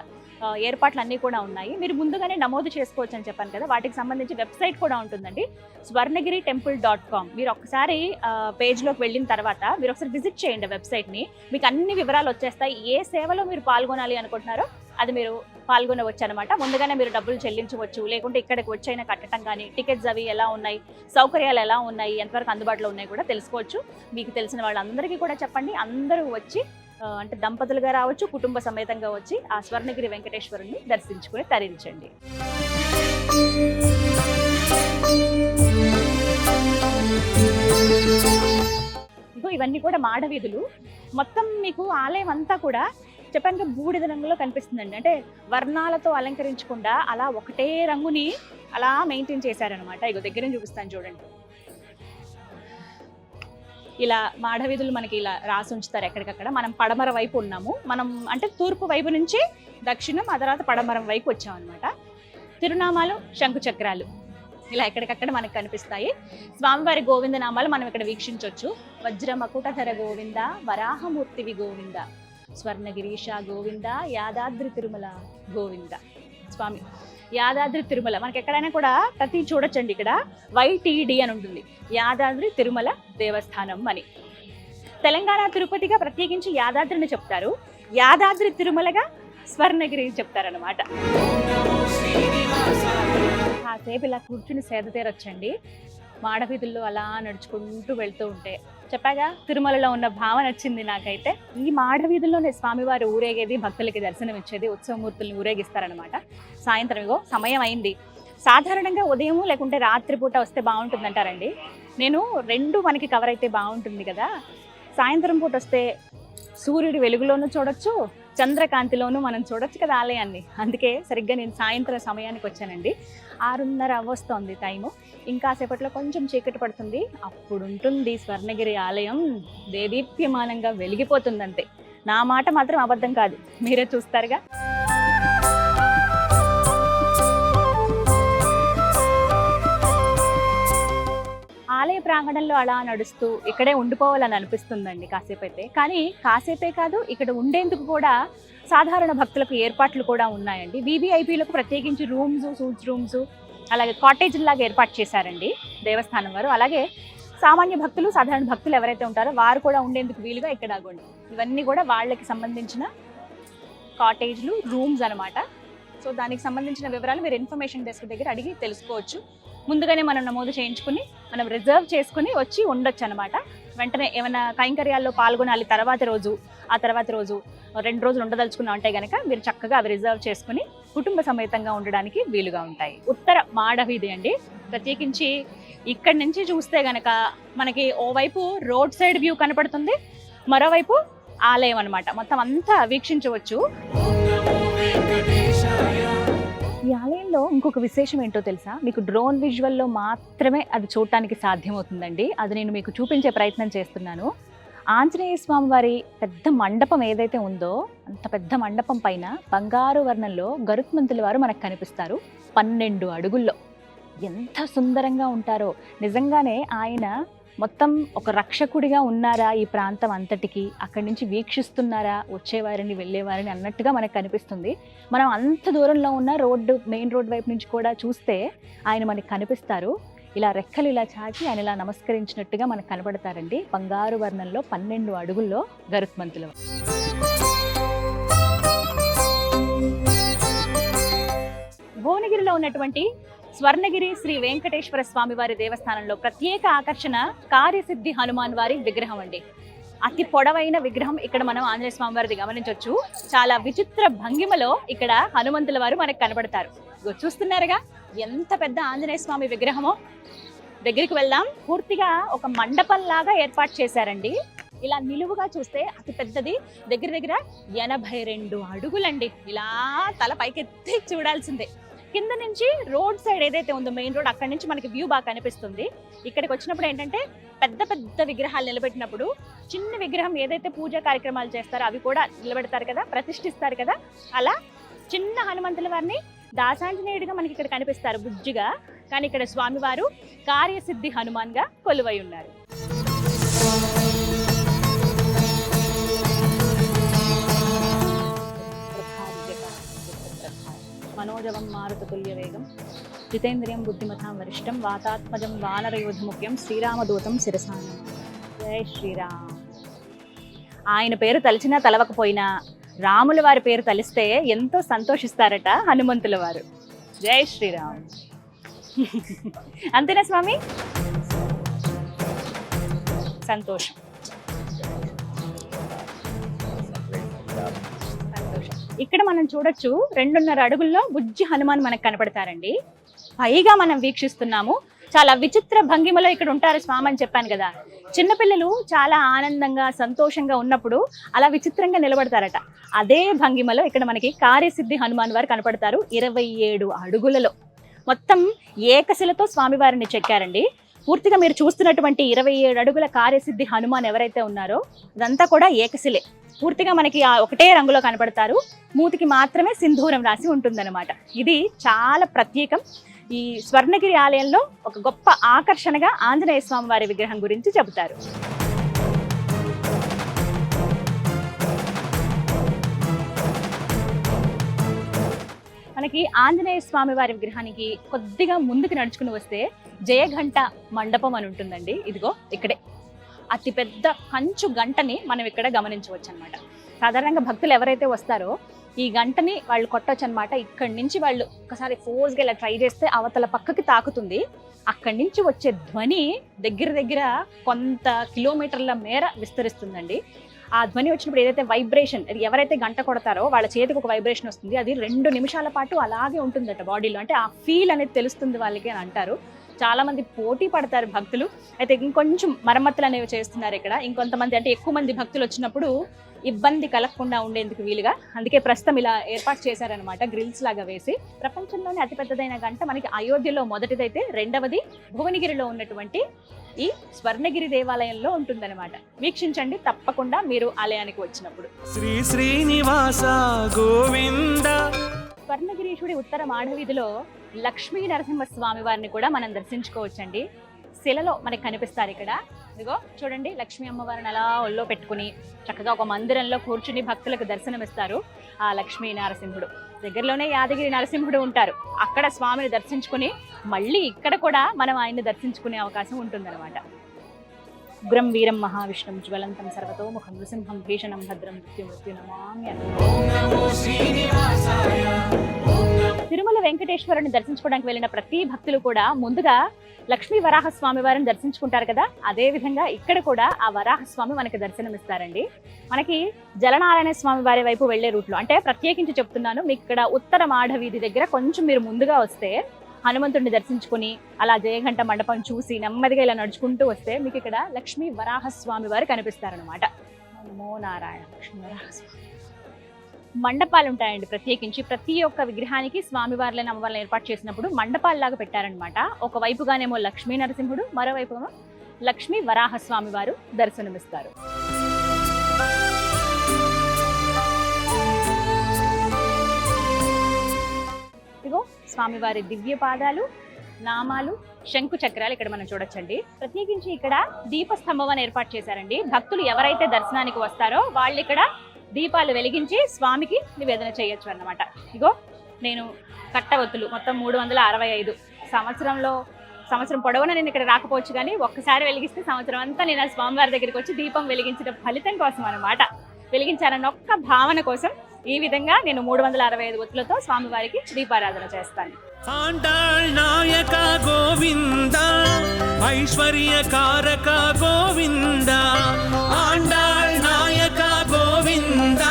ఏర్పాట్లు అన్నీ కూడా ఉన్నాయి. మీరు ముందుగానే నమోదు చేసుకోవచ్చు అని చెప్పాను కదా. వాటికి సంబంధించి వెబ్సైట్ కూడా ఉంటుందండి, swarnagiritemple.com. మీరు ఒకసారి పేజ్లోకి వెళ్ళిన తర్వాత మీరు ఒకసారి విజిట్ చేయండి వెబ్సైట్ని. మీకు అన్ని వివరాలు వచ్చేస్తాయి. ఏ సేవలో మీరు పాల్గొనాలి అనుకుంటున్నారో అది మీరు పాల్గొనవచ్చు అనమాట. ముందుగానే మీరు డబ్బులు చెల్లించవచ్చు. లేకుంటే ఇక్కడికి వచ్చైనా కట్టడం కానీ, టికెట్స్ అవి ఎలా ఉన్నాయి, సౌకర్యాలు ఎలా ఉన్నాయి, ఎంతవరకు అందుబాటులో ఉన్నాయి కూడా తెలుసుకోవచ్చు. మీకు తెలిసిన వాళ్ళందరికీ కూడా చెప్పండి. అందరూ వచ్చి అంటే దంపతులుగా రావచ్చు, కుటుంబ సమేతంగా వచ్చి ఆ స్వర్ణగిరి వెంకటేశ్వరుని దర్శించుకుని తరించండి. ఇవన్నీ కూడా మాడవీధులు. మొత్తం మీకు ఆలయం అంతా కూడా చెప్పాను బూడిద రంగులో కనిపిస్తుందండి. అంటే వర్ణాలతో అలంకరించకుండా అలా ఒకటే రంగుని అలా మెయింటైన్ చేశారనమాట. దగ్గర నుంచి చూపిస్తాను చూడండి. ఇలా మాడవీధులు మనకి ఇలా రాసి ఉంచుతారు ఎక్కడికక్కడ. మనం పడమర వైపు ఉన్నాము. మనం అంటే తూర్పు వైపు నుంచి దక్షిణం, ఆ తర్వాత పడమరం వైపు వచ్చామన్నమాట. తిరునామాలు, శంకు చక్రాలు ఇలా ఎక్కడికక్కడ మనకు కనిపిస్తాయి. స్వామివారి గోవింద నామాలు మనం ఇక్కడ వీక్షించవచ్చు. వజ్ర మకుటధర గోవింద, వరాహమూర్తివి గోవింద, స్వర్ణగిరీష గోవింద, యాదాద్రి తిరుమల గోవింద. స్వామి యాదాద్రి తిరుమల మనకి ఎక్కడైనా కూడా ప్రతి చూడొచ్చండి. ఇక్కడ YTD అని ఉంటుంది, యాదాద్రి తిరుమల దేవస్థానం అని. తెలంగాణ తిరుపతిగా ప్రత్యేకించి యాదాద్రిని చెప్తారు, యాదాద్రి తిరుమలగా స్వర్ణగిరి చెప్తారనమాట. కాసేపు ఇలా కూర్చుని సేద తీరొచ్చండి. మాడవీధుల్లో అలా నడుచుకుంటూ వెళ్తూ ఉంటే చెప్పాగా తిరుమలలో ఉన్న భావన వచ్చింది నాకైతే. ఈ మాడవీధుల్లోనే స్వామివారు ఊరేగేది, భక్తులకి దర్శనం ఇచ్చేది, ఉత్సవమూర్తుల్ని ఊరేగిస్తారనమాట. సాయంత్రం సమయం అయింది. సాధారణంగా ఉదయం లేకుంటే రాత్రిపూట వస్తే బాగుంటుందంటారండి. నేను 2 మనకి కవర్ అయితే బాగుంటుంది కదా. సాయంత్రం పూట వస్తే సూర్యుడి వెలుగులోనూ చూడొచ్చు, చంద్రకాంతిలోనూ మనం చూడొచ్చు కదా ఆలయాన్ని. అందుకే సరిగ్గా నేను సాయంత్రం సమయానికి వచ్చానండి. 6:30 అవ్వస్తోంది టైము. ఇంకాసేపట్లో కొంచెం చీకటి పడుతుంది. అప్పుడు ఉంటుంది స్వర్ణగిరి ఆలయం దేదీప్యమానంగా వెలిగిపోతుందంతే. నా మాట మాత్రం అబద్ధం కాదు, మీరే చూస్తారుగా. ఆలయ ప్రాంగణంలో అలా నడుస్తూ ఇక్కడే ఉండిపోవాలని అనిపిస్తుందండి కాసేపు అయితే. కానీ కాసేపే కాదు, ఇక్కడ ఉండేందుకు కూడా సాధారణ భక్తులకు ఏర్పాట్లు కూడా ఉన్నాయండి. VVIPలకు ప్రత్యేకించి రూమ్స్, సూట్స్ రూమ్స్, అలాగే కాటేజ్ లాగా ఏర్పాటు చేశారండి దేవస్థానం వారు. అలాగే సామాన్య భక్తులు, సాధారణ భక్తులు ఎవరైతే ఉంటారో వారు కూడా ఉండేందుకు వీలుగా ఇక్కడ ఆగండి. ఇవన్నీ కూడా వాళ్ళకి సంబంధించిన కాటేజ్లు, రూమ్స్ అనమాట. సో దానికి సంబంధించిన వివరాలు మీరు ఇన్ఫర్మేషన్ డెస్క్ దగ్గర అడిగి తెలుసుకోవచ్చు. ముందుగానే మనం నమోదు చేయించుకుని మనం రిజర్వ్ చేసుకుని వచ్చి ఉండొచ్చు అనమాట. వెంటనే ఏమైనా కైంకర్యాల్లో పాల్గొనాలి తర్వాత రోజు, ఆ తర్వాత రోజు 2 రోజులు ఉండదలుచుకున్నా ఉంటే కనుక మీరు చక్కగా అవి రిజర్వ్ చేసుకుని కుటుంబ సమేతంగా ఉండడానికి వీలుగా ఉంటాయి. ఉత్తర మాడవీధి అండి. ప్రత్యేకించి ఇక్కడి నుంచి చూస్తే గనక మనకి ఓవైపు రోడ్ సైడ్ వ్యూ కనపడుతుంది, మరోవైపు ఆలయం అనమాట. మొత్తం అంతా వీక్షించవచ్చు. ఈ ఆలయం ఆలయంలో ఇంకొక విశేషం ఏంటో తెలుసా? మీకు డ్రోన్ విజువల్లో మాత్రమే అది చూడటానికి సాధ్యమవుతుందండి. అది నేను మీకు చూపించే ప్రయత్నం చేస్తున్నాను. ఆంజనేయ స్వామి వారి పెద్ద మండపం ఏదైతే ఉందో అంత పెద్ద మండపం పైన బంగారు వర్ణంలో గరుత్మంతుల వారు మనకు కనిపిస్తారు. 12 అడుగుల్లో ఎంత సుందరంగా ఉంటారో. నిజంగానే ఆయన మొత్తం ఒక రక్షకుడిగా ఉన్నారా ఈ ప్రాంతం అంతటికి, అక్కడి నుంచి వీక్షిస్తున్నారా వచ్చేవారిని వెళ్ళేవారిని అన్నట్టుగా మనకు కనిపిస్తుంది. మనం అంత దూరంలో ఉన్న మెయిన్ రోడ్ వైపు నుంచి కూడా చూస్తే ఆయన మనకి కనిపిస్తారు. ఇలా రెక్కలు ఇలా చాచి ఆయన ఇలా నమస్కరించినట్టుగా మనకు కనబడతారండి. బంగారు వర్ణంలో 12 అడుగుల్లో గరుత్మంతులు. భువనగిరిలో ఉన్నటువంటి స్వర్ణగిరి శ్రీ వెంకటేశ్వర స్వామి వారి దేవస్థానంలో ప్రత్యేక ఆకర్షణ కార్యసిద్ధి హనుమాన్ వారి విగ్రహం అండి. అతి పొడవైన విగ్రహం ఇక్కడ మనం ఆంజనేయ స్వామి వారిది గమనించవచ్చు. చాలా విచిత్ర భంగిమలో ఇక్కడ హనుమంతుల వారు మనకు కనబడతారు. చూస్తున్నారుగా ఎంత పెద్ద ఆంజనేయ స్వామి విగ్రహమో. దగ్గరికి వెళ్దాం. పూర్తిగా ఒక మండపం లాగా ఏర్పాటు చేశారండి. ఇలా నిలువుగా చూస్తే అతి పెద్దది దగ్గర 82 అడుగులండి. ఇలా తల పైకెత్తి చూడాల్సిందే. కింద నుంచి రోడ్ సైడ్ ఏదైతే ఉందో మెయిన్ రోడ్, అక్కడి నుంచి మనకి వ్యూ బాగా కనిపిస్తుంది. ఇక్కడికి వచ్చినప్పుడు ఏంటంటే పెద్ద పెద్ద విగ్రహాలు నిలబెట్టినప్పుడు చిన్న విగ్రహం ఏదైతే పూజా కార్యక్రమాలు చేస్తారో అవి కూడా నిలబెడతారు కదా, ప్రతిష్ఠిస్తారు కదా. అలా చిన్న హనుమంతుల వారిని దాసాంజనేయుడిగా మనకి ఇక్కడ కనిపిస్తారు బుజ్జిగా. కానీ ఇక్కడ స్వామివారు కార్యసిద్ధి హనుమాన్ గా కొలువై ఉన్నారు. మనోజవం మారుతతుల్య వేగం జితేంద్రియం బుద్ధిమతాం వరిష్టం వాతాత్మజం వానరయోధముఖ్యం శ్రీరామదూతం శిరసానం. జై శ్రీరామ్. ఆయన పేరు తలిచినా తలవకపోయినా రాముల వారి పేరు తలిస్తే ఎంతో సంతోషిస్తారట హనుమంతుల వారు. జై శ్రీరామ్. అంతేనా స్వామి? సంతోషం. ఇక్కడ మనం చూడొచ్చు 2.5 అడుగుల్లో బుజ్జి హనుమాన్ మనకు కనపడతారండి. పైగా మనం వీక్షిస్తున్నాము. చాలా విచిత్ర భంగిమలో ఇక్కడ ఉంటారు స్వామి అని చెప్పాను కదా. చిన్నపిల్లలు చాలా ఆనందంగా సంతోషంగా ఉన్నప్పుడు అలా విచిత్రంగా నిలబడతారట. అదే భంగిమలో ఇక్కడ మనకి కార్యసిద్ధి హనుమాన్ వారు కనపడతారు. 27 అడుగులలో మొత్తం ఏకశిలతో స్వామివారిని చెక్కారండి. పూర్తిగా మీరు చూస్తున్నటువంటి 27 అడుగుల కార్యసిద్ధి హనుమాన్ ఎవరైతే ఉన్నారో అదంతా కూడా ఏకశిలే. పూర్తిగా మనకి ఒకటే రంగులో కనపడతారు. మూతికి మాత్రమే సింధూరం రాసి ఉంటుందన్నమాట. ఇది చాలా ప్రత్యేకం. ఈ స్వర్ణగిరి ఆలయంలో ఒక గొప్ప ఆకర్షణగా ఆంజనేయ స్వామి వారి విగ్రహం గురించి చెబుతారు. మనకి ఆంజనేయ స్వామి వారి విగ్రహానికి కొద్దిగా ముందుకు నడుచుకుని వస్తే జయఘంట మండపం అని ఉంటుందండి. ఇదిగో ఇక్కడే అతిపెద్ద కంచు గంటని మనం ఇక్కడ గమనించవచ్చు అనమాట. సాధారణంగా భక్తులు ఎవరైతే వస్తారో ఈ గంటని వాళ్ళు కొట్టొచ్చు అనమాట. ఇక్కడి నుంచి వాళ్ళు ఒకసారి ఫోర్స్గా ఇలా ట్రై చేస్తే అవతల పక్కకి తాకుతుంది. అక్కడి నుంచి వచ్చే ధ్వని దగ్గర కొంత కిలోమీటర్ల మేర విస్తరిస్తుందండి. ఆ ధ్వని వచ్చినప్పుడు ఏదైతే వైబ్రేషన్, ఎవరైతే గంట కొడతారో వాళ్ళ చేతికి ఒక వైబ్రేషన్ వస్తుంది. అది 2 నిమిషాల పాటు అలాగే ఉంటుందట బాడీలో. అంటే ఆ ఫీల్ అనేది తెలుస్తుంది వాళ్ళకి అని అంటారు. చాలా మంది పోటీ పడతారు భక్తులు. అయితే ఇంకొంచెం మరమ్మతులు అనేవి చేస్తున్నారు ఇక్కడ. ఇంకొంతమంది అంటే ఎక్కువ మంది భక్తులు వచ్చినప్పుడు ఇబ్బంది కలగకుండా ఉండేందుకు వీలుగా అందుకే ప్రస్తుతం ఇలా ఏర్పాటు చేశారనమాట, గ్రిల్స్ లాగా వేసి. ప్రపంచంలోనే అతిపెద్దదైన గంట మనకి అయోధ్యలో మొదటిదైతే, రెండవది భువనగిరిలో ఉన్నటువంటి ఈ స్వర్ణగిరి దేవాలయంలో ఉంటుందన్నమాట. వీక్షించండి తప్పకుండా మీరు ఆలయానికి వచ్చినప్పుడు. శ్రీ శ్రీనివాస గోవింద. స్వర్ణగిరీశుడి ఉత్తర మాడవీధిలో లక్ష్మీ నరసింహస్వామి వారిని కూడా మనం దర్శించుకోవచ్చండి. శిలలో మనకి కనిపిస్తారు ఇక్కడ. ఇదిగో చూడండి, లక్ష్మీ అమ్మవారిని అలా ఒళ్ళో పెట్టుకుని చక్కగా ఒక మందిరంలో కూర్చుని భక్తులకు దర్శనమిస్తారు ఆ లక్ష్మీ నరసింహుడు. దగ్గరలోనే యాదగిరి నరసింహుడు ఉంటారు. అక్కడ స్వామిని దర్శించుకుని మళ్ళీ ఇక్కడ కూడా మనం ఆయన్ని దర్శించుకునే అవకాశం ఉంటుందన్నమాట. ఉగ్రం వీరం మహావిష్ణుం జ్వలంతం సర్వతోముఖం నృసింహం భీషణం భద్రం మృత్యునమామ్య. తిరుమల వెంకటేశ్వరుని దర్శించుకోవడానికి వెళ్ళిన ప్రతి భక్తులు కూడా ముందుగా లక్ష్మీ వరాహస్వామి వారిని దర్శించుకుంటారు కదా. అదే విధంగా ఇక్కడ కూడా ఆ వరాహస్వామి మనకి దర్శనమిస్తారండి. మనకి జలనారాయణ స్వామి వారి వైపు వెళ్లే రూట్లో, అంటే ప్రత్యేకించి చెప్తున్నాను, మీకు ఇక్కడ ఉత్తర మాఢవీధి దగ్గర కొంచెం మీరు ముందుగా వస్తే హనుమంతుడిని దర్శించుకుని అలా జయఘంట మండపం చూసి నెమ్మదిగా ఇలా నడుచుకుంటూ వస్తే మీకు ఇక్కడ లక్ష్మీ వరాహస్వామి వారు కనిపిస్తారనమాట. నమో నారాయణ. లక్ష్మీ వరాహస్వామి మండపాలు ఉంటాయండి. ప్రత్యేకించి ప్రతి ఒక్క విగ్రహానికి స్వామివార్లని అమ్మవార్లను ఏర్పాటు చేసినప్పుడు మండపాల్లాగా పెట్టారనమాట. ఒకవైపుగానేమో లక్ష్మీ నరసింహుడు, మరోవైపుగా లక్ష్మీ వరాహస్వామి వారు దర్శనమిస్తారు. ఇదిగో స్వామివారి దివ్య పాదాలు, నామాలు, శంకు చక్రాలు ఇక్కడ మనం చూడొచ్చండి. ప్రత్యేకించి ఇక్కడ దీపస్తంభం అని ఏర్పాటు చేశారండి. భక్తులు ఎవరైతే దర్శనానికి వస్తారో వాళ్ళు ఇక్కడ దీపాలు వెలిగించి స్వామికి నివేదన చేయొచ్చు అన్నమాట. ఇగో నేను కట్టవత్తులు మొత్తం 365 సంవత్సరం పొడవునా నేను ఇక్కడ రాకపోవచ్చు, కానీ ఒక్కసారి వెలిగిస్తే సంవత్సరం అంతా నేను ఆ స్వామివారి దగ్గరికి వచ్చి దీపం వెలిగించిన ఫలితం కోసం అన్నమాట. వెలిగించారన్న ఒక్క భావన కోసం ఈ విధంగా నేను 365 ఒత్తులతో స్వామివారికి దీపారాధన చేస్తాను. ఆండాళ్ నాయక గోవింద, ఐశ్వర్యకారక గోవింద. ఆండాళ్ నాయక గోవింద,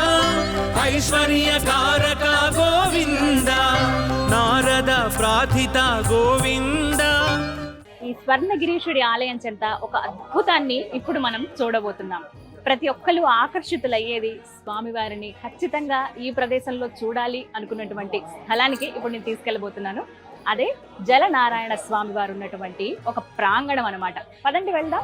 ఐశ్వర్యకారక గోవింద. నారద ప్రార్థిత గోవింద. ఈ స్వర్ణగిరీశుడి ఆలయం చెంత ఒక అద్భుతాన్ని ఇప్పుడు మనం చూడబోతున్నాం. ప్రతి ఒక్కరు ఆకర్షితులయ్యేది స్వామివారిని ఖచ్చితంగా ఈ ప్రదేశంలో చూడాలి అనుకున్నటువంటి స్థలానికి ఇప్పుడు నేను తీసుకెళ్ళబోతున్నాను. అదే జలనారాయణ స్వామి వారు ఉన్నటువంటి ఒక ప్రాంగణం అన్నమాట. పదండి వెళ్దాం.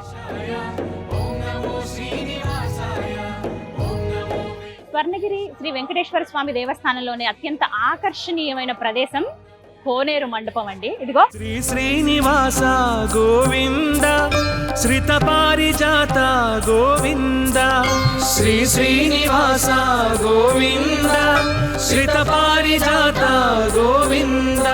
స్వర్ణగిరి శ్రీ వెంకటేశ్వర స్వామి దేవస్థానంలోనే అత్యంత ఆకర్షణీయమైన ప్రదేశం కోనేరు మండపం అండి. ఇదిగో శ్రీ శ్రీనివాస గోవింద, శ్రిత పారిజాత గోవింద. శ్రీ శ్రీనివాస గోవింద, శ్రిత పారిజాత గోవింద.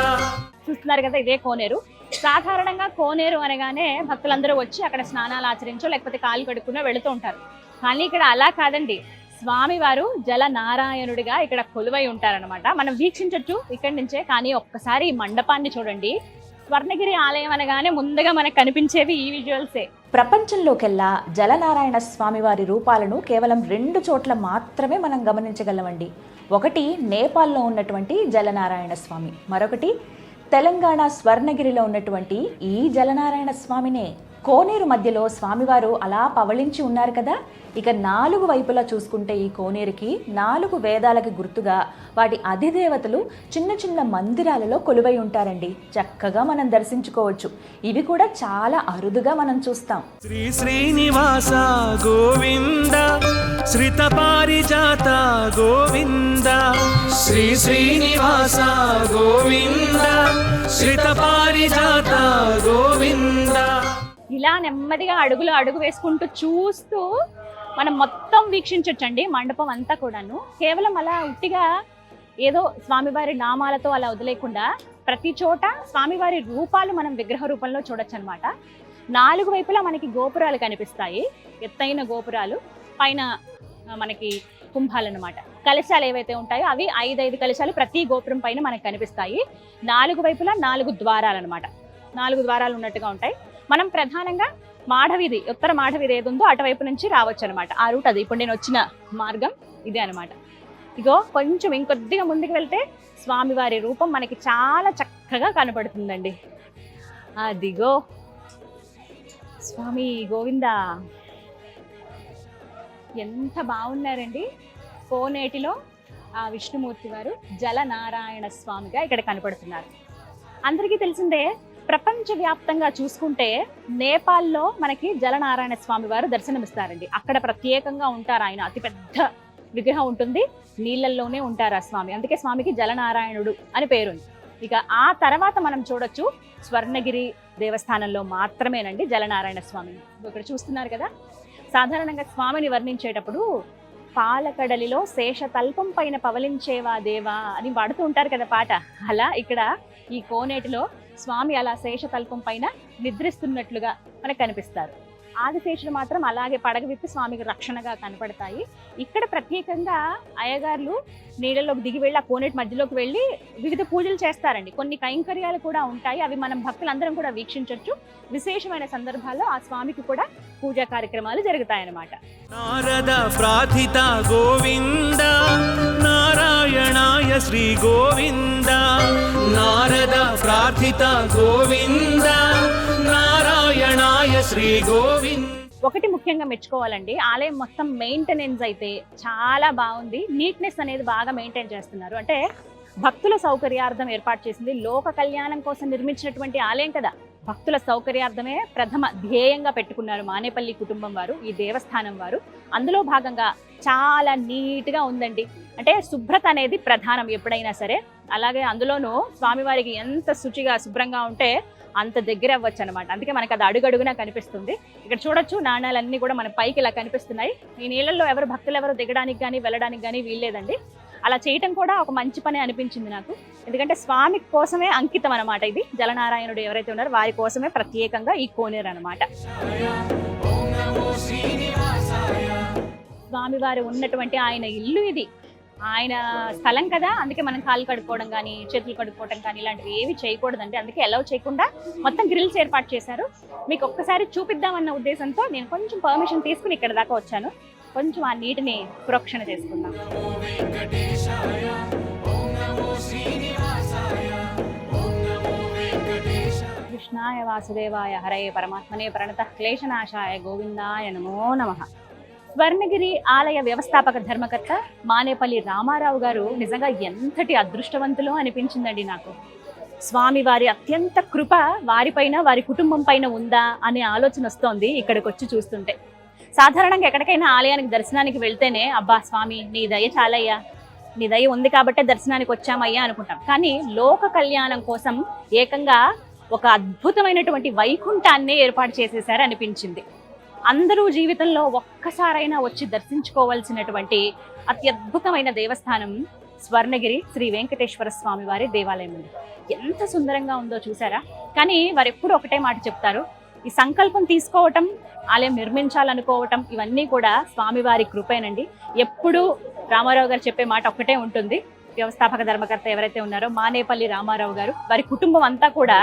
చూస్తున్నారు కదా, ఇదే కోనేరు. సాధారణంగా కోనేరు అనగానే భక్తులందరూ వచ్చి అక్కడ స్నానాలు ఆచరించో లేకపోతే కాలు కడుక్కునో వెళుతూ ఉంటారు. కానీ ఇక్కడ అలా కాదండి. స్వామివారు జలనారాయణుడిగా ఇక్కడ కొలువై ఉంటారనమాట. మనం వీక్షించవచ్చు ఇక్కడి నుంచే. కానీ ఒక్కసారి ఈ మండపాన్ని చూడండి. స్వర్ణగిరి ఆలయం అనగానే ముందుగా మనకు కనిపించేవి ఈ విజువల్సే. ప్రపంచంలోకెల్లా జలనారాయణ స్వామి వారి రూపాలను కేవలం 2 చోట్ల మాత్రమే మనం గమనించగలమండి. ఒకటి నేపాల్లో ఉన్నటువంటి జలనారాయణ స్వామి, మరొకటి తెలంగాణ స్వర్ణగిరిలో ఉన్నటువంటి ఈ జలనారాయణ స్వామినే. కోనేరు మధ్యలో స్వామివారు అలా పవళించి ఉన్నారు కదా. ఇక 4 వైపులా చూసుకుంటే ఈ కోనేరుకి 4 వేదాలకి గుర్తుగా వాటి అధిదేవతలు చిన్న చిన్న మందిరాలలో కొలువై ఉంటారండి. చక్కగా మనం దర్శించుకోవచ్చు. ఇవి కూడా చాలా అరుదుగా మనం చూస్తాం. శ్రీ శ్రీనివాస గోవింద, శ్రిత పారిజాత గోవింద. శ్రీ శ్రీనివాస గోవింద, శ్రిత పారిజాత గోవింద. ఇలా నెమ్మదిగా అడుగు వేసుకుంటూ చూస్తూ మనం మొత్తం వీక్షించొచ్చండి మండపం అంతా కూడాను. కేవలం అలా ఉట్టిగా ఏదో స్వామివారి నామాలతో అలా వదిలేకుండా ప్రతి చోట స్వామివారి రూపాలు మనం విగ్రహ రూపంలో చూడొచ్చు అనమాట. 4 వైపులా మనకి గోపురాలు కనిపిస్తాయి, ఎత్తైన గోపురాలు. పైన మనకి కుంభాలు అనమాట. కలశాలు ఏవైతే ఉంటాయో అవి 5 కలశాలు ప్రతి గోపురం పైన మనకు కనిపిస్తాయి. 4 వైపులా 4 ద్వారాలు అనమాట. 4 ద్వారాలు ఉన్నట్టుగా ఉంటాయి. మనం ప్రధానంగా మాఢవీధి, ఉత్తర మాఢవీధి ఏది ఉందో అటువైపు నుంచి రావచ్చు అనమాట. ఆ రూట్ అది. ఇప్పుడు నేను వచ్చిన మార్గం ఇదే అనమాట. ఇగో కొంచెం ఇంకొద్దిగా ముందుకు వెళ్తే స్వామివారి రూపం మనకి చాలా చక్కగా కనపడుతుందండి. అదిగో స్వామి గోవింద, ఎంత బాగున్నారండి. కోనేటిలో ఆ విష్ణుమూర్తి వారు జలనారాయణ స్వామిగా ఇక్కడ కనపడుతున్నారు. అందరికీ తెలిసిందే, ప్రపంచవ్యాప్తంగా చూసుకుంటే నేపాల్లో మనకి జలనారాయణ స్వామి వారు దర్శనమిస్తారండి. అక్కడ ప్రత్యేకంగా ఉంటారు ఆయన. అతిపెద్ద విగ్రహం ఉంటుంది, నీళ్ళల్లోనే ఉంటారు ఆ స్వామి. అందుకే స్వామికి జలనారాయణుడు అని పేరుంది. ఇక ఆ తర్వాత మనం చూడొచ్చు స్వర్ణగిరి దేవస్థానంలో మాత్రమేనండి జలనారాయణ స్వామిని. ఇక్కడ చూస్తున్నారు కదా. సాధారణంగా స్వామిని వర్ణించేటప్పుడు పాలకడలిలో శేషతల్పం పైన పవలించేవా దేవా అని పాడుతూ ఉంటారు కదా పాట. అలా ఇక్కడ ఈ కోనేటిలో స్వామి అలా శేషతల్పం పైన నిద్రిస్తున్నట్లుగా మనకు కనిపిస్తారు. ఆదిశేషుడు మాత్రం అలాగే పడగ విప్పి స్వామికి రక్షణగా కనపడతాయి. ఇక్కడ ప్రత్యేకంగా అయ్యగారులు నీళ్ళలోకి దిగి వెళ్ళి ఆ కోనేటి మధ్యలోకి వెళ్ళి వివిధ పూజలు చేస్తారండి. కొన్ని కైంకర్యాలు కూడా ఉంటాయి. అవి మనం భక్తులందరం కూడా వీక్షించవచ్చు. విశేషమైన సందర్భాల్లో ఆ స్వామికి కూడా పూజా కార్యక్రమాలు జరుగుతాయన్నమాట. నారద ప్రార్థిత గోవింద, నారాయణాయ శ్రీ గోవింద. నారద ప్రార్థిత గోవింద, నారాయణాయ శ్రీ గోవింద. ఒకటి ముఖ్యంగా మెచ్చుకోవాలండి, ఆలయం మొత్తం మెయింటెనెన్స్ అయితే చాలా బాగుంది. నీట్నెస్ అనేది బాగా మెయింటైన్ చేస్తున్నారు. అంటే భక్తుల సౌకర్యార్థం ఏర్పాటు చేసింది, లోక కళ్యాణం కోసం నిర్మించినటువంటి ఆలయం కదా. భక్తుల సౌకర్యార్థమే ప్రథమ ధ్యేయంగా పెట్టుకున్నారు మానేపల్లి కుటుంబం వారు, ఈ దేవస్థానం వారు. అందులో భాగంగా చాలా నీట్గా ఉందండి. అంటే శుభ్రత అనేది ప్రధానం ఎప్పుడైనా సరే. అలాగే అందులోనూ స్వామివారికి ఎంత శుచిగా శుభ్రంగా ఉంటే అంత దగ్గర అవ్వచ్చు అనమాట. అందుకే మనకు అది అడుగడుగునా కనిపిస్తుంది. ఇక్కడ చూడొచ్చు, నాణాలన్నీ కూడా మన పైకి ఇలా కనిపిస్తున్నాయి. ఈ నీళ్ళల్లో ఎవరు భక్తులు ఎవరు దిగడానికి కానీ వెళ్ళడానికి కానీ వీల్లేదండి. అలా చేయటం కూడా ఒక మంచి పని అనిపించింది నాకు. ఎందుకంటే స్వామి కోసమే అంకితం అనమాట ఇది. జలనారాయణుడు ఎవరైతే ఉన్నారో వారి కోసమే ప్రత్యేకంగా ఈ కోనేరు అనమాట. స్వామివారు ఉన్నటువంటి ఆయన ఇల్లు ఇది, ఆయన స్థలం కదా. అందుకే మనం కాళ్ళు కడుక్కోవడం కానీ చేతులు కడుక్కోవడం కానీ ఇలాంటివి ఏవి చేయకూడదండి. అందుకే అలౌ చేయకుండా మొత్తం గ్రిల్స్ ఏర్పాటు చేశారు. మీకు ఒక్కసారి చూపిద్దామన్న ఉద్దేశంతో నేను కొంచెం పర్మిషన్ తీసుకుని ఇక్కడ దాకా వచ్చాను. కొంచెం ఆ నీటిని ప్రోక్షణ చేసుకుందాం. కృష్ణాయ వాసుదేవాయ హరయే పరమాత్మనే ప్రణతః క్లేశనాశాయ గోవిందాయ నమో నమః. స్వర్ణగిరి ఆలయ వ్యవస్థాపక ధర్మకర్త మానేపల్లి రామారావు గారు నిజంగా ఎంతటి అదృష్టవంతులో అనిపించిందండి నాకు. స్వామివారి అత్యంత కృప వారిపైన వారి కుటుంబం పైన ఉందా అనే ఆలోచన వస్తోంది ఇక్కడికి వచ్చి చూస్తుంటే. సాధారణంగా ఎక్కడికైనా ఆలయానికి దర్శనానికి వెళ్తేనే అబ్బా స్వామి నీ దయ చాలయ్యా, నీ దయ ఉంది కాబట్టే దర్శనానికి వచ్చామయ్యా అనుకుంటాం. కానీ లోక కళ్యాణం కోసం ఏకంగా ఒక అద్భుతమైనటువంటి వైకుంఠాన్నే ఏర్పాటు చేసేసారు అనిపించింది. అందరూ జీవితంలో ఒక్కసారైనా వచ్చి దర్శించుకోవాల్సినటువంటి అత్యద్భుతమైన దేవస్థానం స్వర్ణగిరి శ్రీ వెంకటేశ్వర స్వామి వారి దేవాలయం ఉంది. ఎంత సుందరంగా ఉందో చూసారా. కానీ వారు ఎప్పుడు ఒకటే మాట చెప్తారు, ఈ సంకల్పం తీసుకోవటం, ఆలయం నిర్మించాలనుకోవటం ఇవన్నీ కూడా స్వామివారి కృపేనండి. ఎప్పుడూ రామారావు గారు చెప్పే మాట ఒక్కటే ఉంటుంది. వ్యవస్థాపక ధర్మకర్త ఎవరైతే ఉన్నారో మానేపల్లి రామారావు గారు, వారి కుటుంబం అంతా కూడా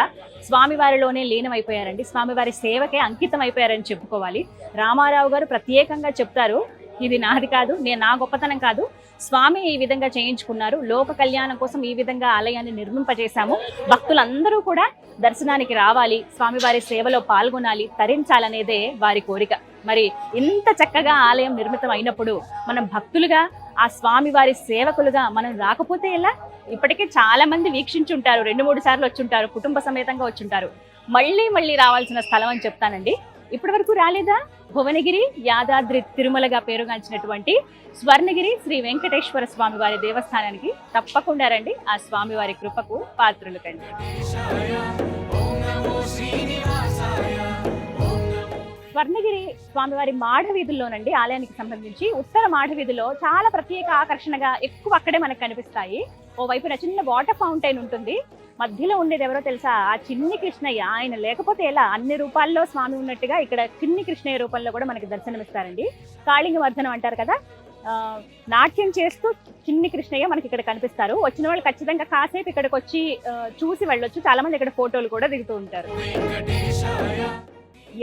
స్వామివారిలోనే లీనమైపోయారండి. స్వామివారి సేవకే అంకితం అయిపోయారని చెప్పుకోవాలి. రామారావు గారు ప్రత్యేకంగా చెప్తారు, ఇది నాది కాదు, నా గొప్పతనం కాదు, స్వామి ఈ విధంగా చేయించుకున్నారు, లోక కళ్యాణం కోసం ఈ విధంగా ఆలయాన్ని నిర్మింపజేశాము, భక్తులందరూ కూడా దర్శనానికి రావాలి, స్వామివారి సేవలో పాల్గొనాలి, తరించాలనేదే వారి కోరిక. మరి ఇంత చక్కగా ఆలయం నిర్మితం అయినప్పుడు మనం భక్తులుగా, ఆ స్వామివారి సేవకులుగా మనం రాకపోతే ఎలా? ఇప్పటికే చాలా మంది వీక్షించుంటారు, 2-3 సార్లు వచ్చుంటారు, కుటుంబ సమేతంగా వచ్చుంటారు. మళ్ళీ రావాల్సిన స్థలం అని చెప్తానండి. ఇప్పటి వరకు రాలేదా? భువనగిరి, యాదాద్రి, తిరుమలగా పేరుగాంచినటువంటి స్వర్ణగిరి శ్రీ వెంకటేశ్వర స్వామి వారి దేవస్థానానికి తప్పకుండా రండి. ఆ స్వామివారి కృపకు పాత్రులు కండి. స్వర్ణగిరి స్వామివారి మాఢ వీధుల్లోనండి ఆలయానికి సంబంధించి ఉత్తర మాఢ వీధిలో చాలా ప్రత్యేక ఆకర్షణగా ఎక్కువ అక్కడే మనకు కనిపిస్తాయి. ఓవైపున చిన్న వాటర్ ఫౌంటైన్ ఉంటుంది. మధ్యలో ఉండేది ఎవరో తెలుసా? ఆ చిన్ని కృష్ణయ్య. ఆయన లేకపోతే ఎలా? అన్ని రూపాల్లో స్వామి ఉన్నట్టుగా ఇక్కడ చిన్ని కృష్ణయ్య రూపంలో కూడా మనకి దర్శనమిస్తారండి. కాళింగవర్ధనం అంటారు కదా, నాట్యం చేస్తూ చిన్ని కృష్ణయ్య మనకి ఇక్కడ కనిపిస్తారు. వచ్చిన వాళ్ళు ఖచ్చితంగా కాసేపు ఇక్కడికి వచ్చి చూసి వెళ్ళొచ్చు. చాలా మంది ఇక్కడ ఫోటోలు కూడా దిగుతూ ఉంటారు.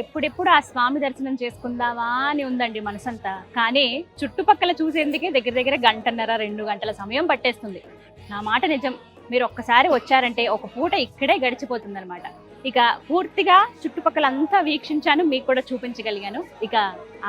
ఎప్పుడెప్పుడు ఆ స్వామి దర్శనం చేసుకుందామా అని ఉందండి మనసంతా. కానీ చుట్టుపక్కల చూసేందుకే దగ్గర 1.5-2 గంటల సమయం పట్టేస్తుంది. నా మాట నిజం. మీరు ఒక్కసారి వచ్చారంటే ఒక పూట ఇక్కడే గడిచిపోతుంది అనమాట. ఇక పూర్తిగా చుట్టుపక్కలంతా వీక్షించాను, మీకు కూడా చూపించగలిగాను. ఇక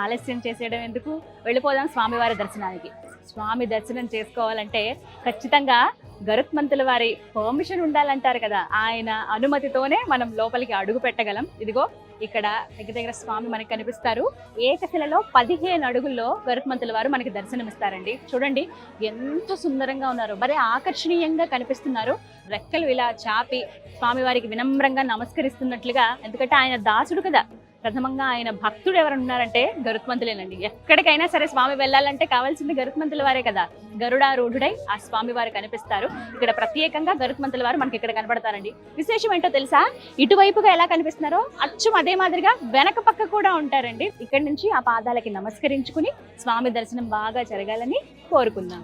ఆలస్యం చేసేయడం ఎందుకు, వెళ్ళిపోదాం స్వామివారి దర్శనానికి. స్వామి దర్శనం చేసుకోవాలంటే ఖచ్చితంగా గరుత్మంతుల వారి పర్మిషన్ ఉండాలంటారు కదా, ఆయన అనుమతితోనే మనం లోపలికి అడుగు పెట్టగలం. ఇదిగో ఇక్కడ దగ్గర స్వామి మనకి కనిపిస్తారు. ఏకశిలలో 15 అడుగుల్లో గరుత్మంతుల వారు మనకి దర్శనమిస్తారండి. చూడండి ఎంత సుందరంగా ఉన్నారు, మరి ఆకర్షణీయంగా కనిపిస్తున్నారు. రెక్కలు ఇలా చాపి స్వామివారికి వినమ్రంగా నమస్కరిస్తున్నట్లుగా. ఎందుకంటే ఆయన దాసుడు కదా, ప్రథమంగా ఆయన భక్తుడు ఎవరు ఉన్నారంటే గరుత్మంతులేనండి. ఎక్కడికైనా సరే స్వామి వెళ్ళాలంటే కావాల్సింది గరుత్మంతుల వారే కదా. గరుడారూఢుడై ఆ స్వామి వారు కనిపిస్తారు. ఇక్కడ ప్రత్యేకంగా గరుత్మంతుల వారు మనకి ఇక్కడ కనబడతారండి. విశేషం ఏంటో తెలుసా? ఇటువైపుగా ఎలా కనిపిస్తున్నారో అచ్చం అదే మాదిరిగా వెనక పక్క కూడా ఉంటారండి. ఇక్కడి నుంచి ఆ పాదాలకి నమస్కరించుకుని స్వామి దర్శనం బాగా జరగాలని కోరుకుందాం.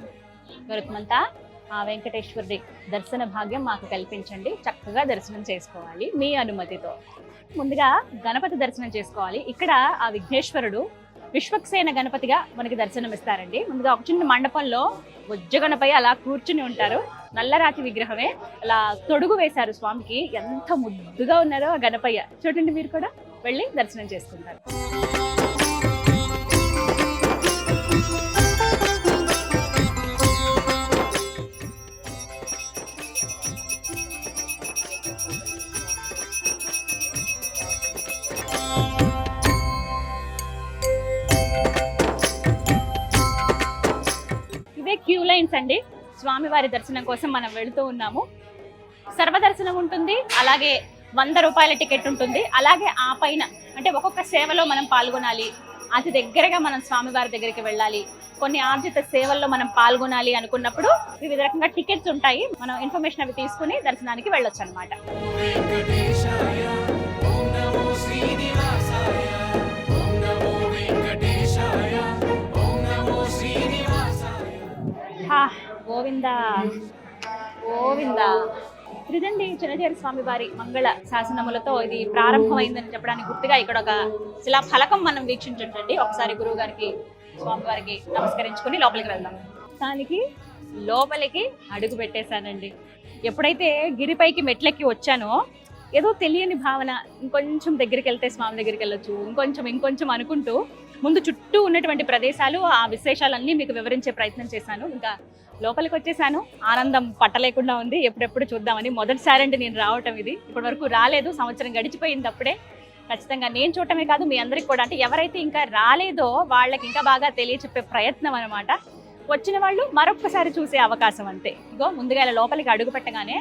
గరుత్మంత, ఆ వెంకటేశ్వరుడి దర్శన భాగ్యం మాకు కల్పించండి. చక్కగా దర్శనం చేసుకోవాలి మీ అనుమతితో. ముందుగా గణపతి దర్శనం చేసుకోవాలి. ఇక్కడ ఆ విఘ్నేశ్వరుడు విశ్వక్సేన గణపతిగా మనకి దర్శనం ఇస్తారండి. ముందుగా ఒక చిన్న మండపంలో బొజ్జగణపై అలా కూర్చుని ఉంటారు. నల్లరాతి విగ్రహమే, అలా తొడుగు వేశారు స్వామికి. ఎంత ముద్దుగా ఉన్నారో ఆ గణపయ్య. చూడండి, మీరు కూడా వెళ్ళి దర్శనం చేసుకుంటారు. స్టెప్స్ అండి. స్వామివారి దర్శనం కోసం మనం వెళుతూ ఉన్నాము. సర్వదర్శనం ఉంటుంది, అలాగే 100 రూపాయల టికెట్ ఉంటుంది. అలాగే ఆ పైన అంటే ఒక్కొక్క సేవలో మనం పాల్గొనాలి, అతి దగ్గరగా మనం స్వామివారి దగ్గరికి వెళ్ళాలి, కొన్ని ఆర్జిత సేవల్లో మనం పాల్గొనాలి అనుకున్నప్పుడు వివిధ రకంగా టికెట్స్ ఉంటాయి. మనం ఇన్ఫర్మేషన్ అవి తీసుకుని దర్శనానికి వెళ్ళొచ్చు అనమాట. గోవిందా గోవిందా. త్రిదండి చిన్నజేరి స్వామివారి మంగళ శాసనములతో ఇది ప్రారంభమైందని చెప్పడానికి గుర్తుగా ఇక్కడ ఒక శిలా ఫలకం మనం వీక్షించండి. ఒకసారి గురువు గారికి స్వామివారికి నమస్కరించుకుని లోపలికి వెళ్దాం. దానికి లోపలికి అడుగు పెట్టేశానండి. ఎప్పుడైతే గిరిపైకి మెట్లెక్కి వచ్చానో ఏదో తెలియని భావన, ఇంకొంచెం దగ్గరికి వెళ్తే స్వామి దగ్గరికి వెళ్ళొచ్చు, ఇంకొంచెం అనుకుంటూ ముందు చుట్టూ ఉన్నటువంటి ప్రదేశాలు, ఆ విశేషాలన్నీ మీకు వివరించే ప్రయత్నం చేశాను. ఇంకా లోపలికి వచ్చేసాను. ఆనందం పట్టలేకుండా ఉంది. ఎప్పుడెప్పుడు చూద్దామని. మొదటిసారి అండి నేను రావటం. ఇది ఇప్పటి వరకు రాలేదు. సంవత్సరం గడిచిపోయింది అప్పుడే. ఖచ్చితంగా నేను చూడటమే కాదు, మీ అందరికి కూడా, అంటే ఎవరైతే ఇంకా రాలేదో వాళ్ళకి ఇంకా బాగా తెలియచెప్పే ప్రయత్నం అనమాట. వచ్చిన వాళ్ళు మరొక్కసారి చూసే అవకాశం అంతే. ఇగో ముందుగా ఇలా లోపలికి అడుగు పెట్టగానే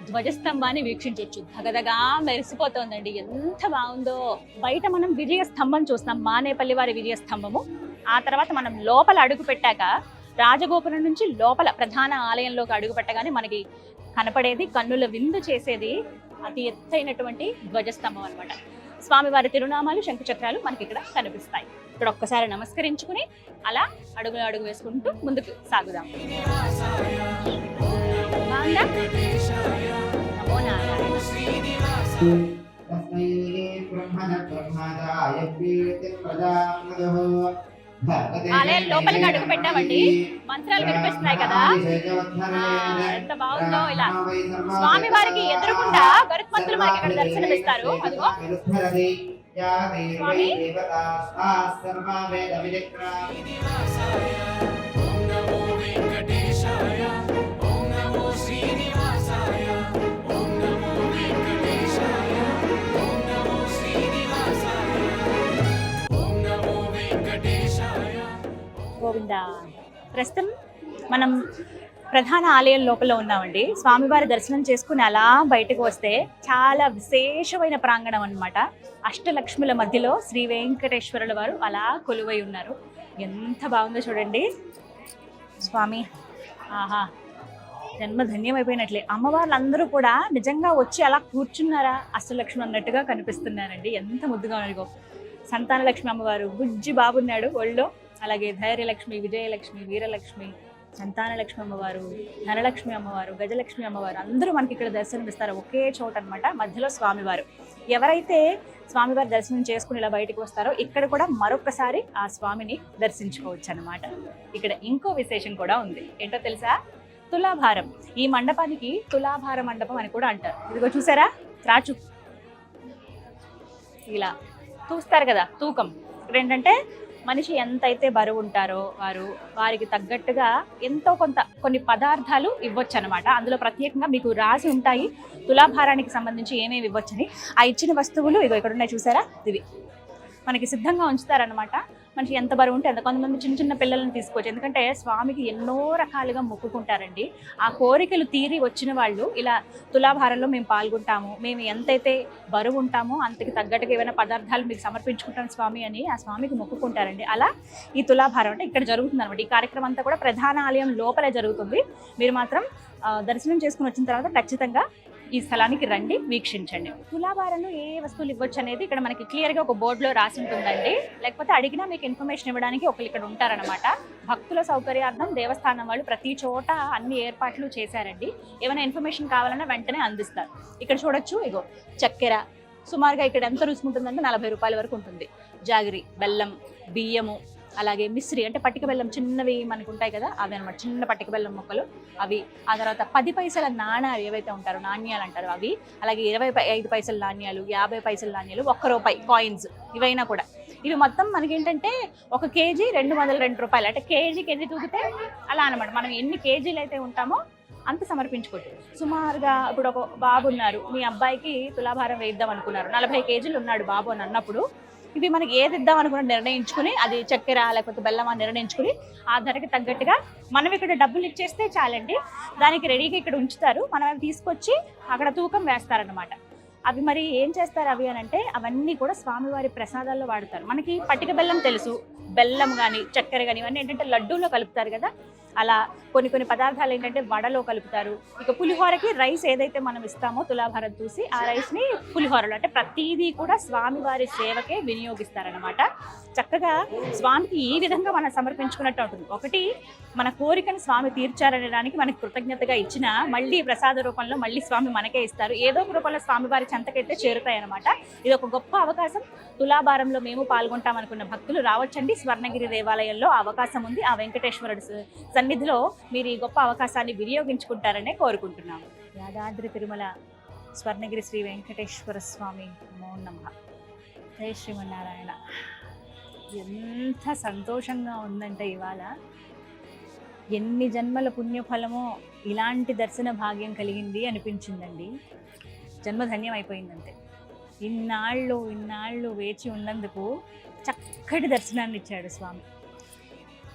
ధ్వజస్తంభాన్ని వీక్షించవచ్చు. దగదగా మెరిసిపోతోందండి. ఎంత బాగుందో. బయట మనం విజయ స్తంభం చూస్తాం, మానేపల్లి వారి విజయ స్తంభము. ఆ తర్వాత మనం లోపల అడుగు పెట్టాక రాజగోపురం నుంచి లోపల ప్రధాన ఆలయంలోకి అడుగు పెట్టగానే మనకి కనపడేది, కన్నుల విందు చేసేది అతి ఎత్తైనటువంటి ధ్వజస్తంభం అనమాట. స్వామివారి తిరునామాలు, శంఖచక్రాలు మనకి ఇక్కడ కనిపిస్తాయి. ఇక్కడ ఒక్కసారి నమస్కరించుకుని అలా అడుగు వేసుకుంటూ ముందుకు సాగుదాం. నమో నారాయణ. ఆలయం లోపలికి అడుగు పెట్టామండి. మంత్రాలు వినిపిస్తున్నాయి కదా, ఎంత బాగుందో. ఇలా స్వామి వారికి ఎదురుకుండా గరుత్మంతులు మనకి ఇక్కడ దర్శనమిస్తారు. అదిగో స్వామి. గోవిందా. ప్రస్తుతం మనం ప్రధాన ఆలయం లోపల ఉన్నామండి. స్వామివారి దర్శనం చేసుకుని అలా బయటకు వస్తే చాలా విశేషమైన ప్రాంగణం అన్నమాట. అష్టలక్ష్ముల మధ్యలో శ్రీ వెంకటేశ్వరుల వారు అలా కొలువై ఉన్నారు. ఎంత బాగుందో చూడండి. స్వామి, ఆహా, జన్మ ధన్యమైపోయినట్లే. అమ్మవార్లందరూ కూడా నిజంగా వచ్చి అలా కూర్చున్నారా అష్టలక్ష్మి అన్నట్టుగా కనిపిస్తున్నారండి. ఎంత ముద్దుగా ఉన్నారో. సంతానలక్ష్మి అమ్మవారు, బుజ్జి బాబున్నాడు ఒళ్ళో. అలాగే ధైర్యలక్ష్మి, విజయలక్ష్మి, వీరలక్ష్మి, సంతానలక్ష్మి అమ్మవారు, ధనలక్ష్మి అమ్మవారు, గజలక్ష్మి అమ్మవారు అందరూ మనకి ఇక్కడ దర్శనమిస్తారు ఒకే చోట అనమాట. మధ్యలో స్వామివారు. ఎవరైతే స్వామివారి దర్శనం చేసుకుని ఇలా బయటకు వస్తారో ఇక్కడ కూడా మరొకసారి ఆ స్వామిని దర్శించుకోవచ్చు అనమాట. ఇక్కడ ఇంకో విశేషం కూడా ఉంది. ఏంటో తెలుసా? తులాభారం. ఈ మండపానికి తులాభార మండపం అని కూడా అంటారు. ఇదిగో చూసారా, త్రాచు ఇలా చూస్తారు కదా, తూకం. ఇక్కడ ఏంటంటే మనిషి ఎంతైతే బరువు ఉంటారో వారికి తగ్గట్టుగా ఎంతో కొన్ని పదార్థాలు ఇవ్వచ్చు అనమాట. అందులో ప్రత్యేకంగా మీకు రాసి ఉంటాయి తులాభారానికి సంబంధించి ఏమేమి ఇవ్వచ్చని. ఆ ఇచ్చిన వస్తువులు ఇగో ఇక్కడ ఉన్నాయి చూసారా, ఇవి మనకి సిద్ధంగా ఉంచుతారనమాట. మనిషి ఎంత బరువు ఉంటే అంత. కొంతమంది చిన్న చిన్న పిల్లల్ని తీసుకోవచ్చు, ఎందుకంటే స్వామికి ఎన్నో రకాలుగా మొక్కుకుంటారండి. ఆ కోరికలు తీరి వచ్చిన వాళ్ళు ఇలా తులాభారంలో మేము పాల్గొంటాము, మేము ఎంతైతే బరువు ఉంటామో అంతకి తగ్గట్టుగా ఏమైనా పదార్థాలు మీకు సమర్పించుకుంటాం స్వామి అని ఆ స్వామికి మొక్కుకుంటారండి. అలా ఈ తులాభారం అంటే ఇక్కడ జరుగుతుంది అనమాట. ఈ కార్యక్రమం అంతా కూడా ప్రధాన ఆలయం లోపలే జరుగుతుంది. మీరు మాత్రం దర్శనం చేసుకుని వచ్చిన తర్వాత ఖచ్చితంగా ఈ స్థలానికి రండి, వీక్షించండి. తులాభారంలో ఏ వస్తువులు ఇవ్వచ్చు అనేది ఇక్కడ మనకి క్లియర్గా ఒక బోర్డులో రాసి ఉంటుందండి. లేకపోతే అడిగినా మీకు ఇన్ఫర్మేషన్ ఇవ్వడానికి ఒకరు ఇక్కడ ఉంటారనమాట. భక్తుల సౌకర్యార్థం దేవస్థానం వాళ్ళు ప్రతి చోట అన్ని ఏర్పాట్లు చేశారండి. ఏమైనా ఇన్ఫర్మేషన్ కావాలన్నా వెంటనే అందిస్తారు. ఇక్కడ చూడొచ్చు, ఇగో చక్కెర సుమారుగా ఇక్కడ ఎంత రుచి ఉంటుందంటే 40 రూపాయల వరకు ఉంటుంది. జాగిరి, బెల్లం, బియ్యము, అలాగే మిశ్రి అంటే పట్టిక బెల్లం చిన్నవి మనకు ఉంటాయి కదా, అవి అనమాట. చిన్న పట్టిక బెల్లం మొక్కలు అవి. ఆ తర్వాత 10 పైసల నాణ్యాలు ఏవైతే ఉంటారో, నాణ్యాలు అంటారు అవి. అలాగే 25 పైసల నాణ్యాలు, 50 పైసల నాణ్యాలు, 1 రూపాయి కాయిన్స్, ఇవైనా కూడా. ఇవి మొత్తం మనకి ఏంటంటే 1 కేజీ 202 రూపాయలు. అంటే కేజీ తూగితే అలా అనమాట. మనం ఎన్ని కేజీలు అయితే ఉంటామో అంత సమర్పించుకోవచ్చు. సుమారుగా ఇప్పుడు ఒక బాబు ఉన్నారు, మీ అబ్బాయికి తులాభారం వేద్దాం అనుకున్నారు, 40 కేజీలు ఉన్నాడు బాబు అని అన్నప్పుడు ఇవి మనకి ఏది ఇద్దాం అనుకున్న నిర్ణయించుకుని, అది చక్కెర లేకపోతే బెల్లం అని నిర్ణయించుకుని ఆ ధరకి తగ్గట్టుగా మనం ఇక్కడ డబ్బులు ఇచ్చేస్తే చాలండి. దానికి రెడీగా ఇక్కడ ఉంచుతారు, మనం అవి తీసుకొచ్చి అక్కడ తూకం వేస్తారనమాట. అవి మరి ఏం చేస్తారు అవి అని అంటే, అవన్నీ కూడా స్వామివారి ప్రసాదాల్లో వాడతారు. మనకి పట్టిక బెల్లం తెలుసు, బెల్లం కానీ చక్కెర కానీ ఇవన్నీ ఏంటంటే లడ్డూలో కలుపుతారు కదా, అలా కొన్ని పదార్థాలు ఏంటంటే వడలో కలుపుతారు. ఇక పులిహోరకి రైస్ ఏదైతే మనం ఇస్తామో తులాభారం చూసి ఆ రైస్ని పులిహోరలో, అంటే ప్రతిదీ కూడా స్వామివారి సేవకే వినియోగిస్తారనమాట. చక్కగా స్వామికి ఈ విధంగా మనం సమర్పించుకున్నట్టు ఉంటుంది. ఒకటి మన కోరికను స్వామి తీర్చారనడానికి మనకి కృతజ్ఞతగా ఇచ్చిన, మళ్ళీ ప్రసాద రూపంలో మళ్ళీ స్వామి మనకే ఇస్తారు. ఏదో ఒక రూపంలో స్వామివారి చెంతకైతే చేరుతాయి అనమాట. ఇది ఒక గొప్ప అవకాశం. తులాభారంలో మేము పాల్గొంటాం అనుకున్న భక్తులు రావచ్చండి. స్వర్ణగిరి దేవాలయంలో అవకాశం ఉంది. ఆ వెంకటేశ్వరుడు సన్నిధిలో మీరు ఈ గొప్ప అవకాశాన్ని వినియోగించుకుంటారనే కోరుకుంటున్నాము. యాదాద్రి తిరుమల స్వర్ణగిరి శ్రీ వెంకటేశ్వర స్వామి నమో నమః. జై శ్రీమన్నారాయణ. ఎంత సంతోషంగా ఉందంటే ఇవాళ, ఎన్ని జన్మల పుణ్యఫలమో ఇలాంటి దర్శన భాగ్యం కలిగింది అనిపించిందండి. జన్మధన్యం అయిపోయిందంతే. ఇన్నాళ్ళు వేచి ఉన్నందుకు చక్కటి దర్శనాన్ని ఇచ్చాడు స్వామి.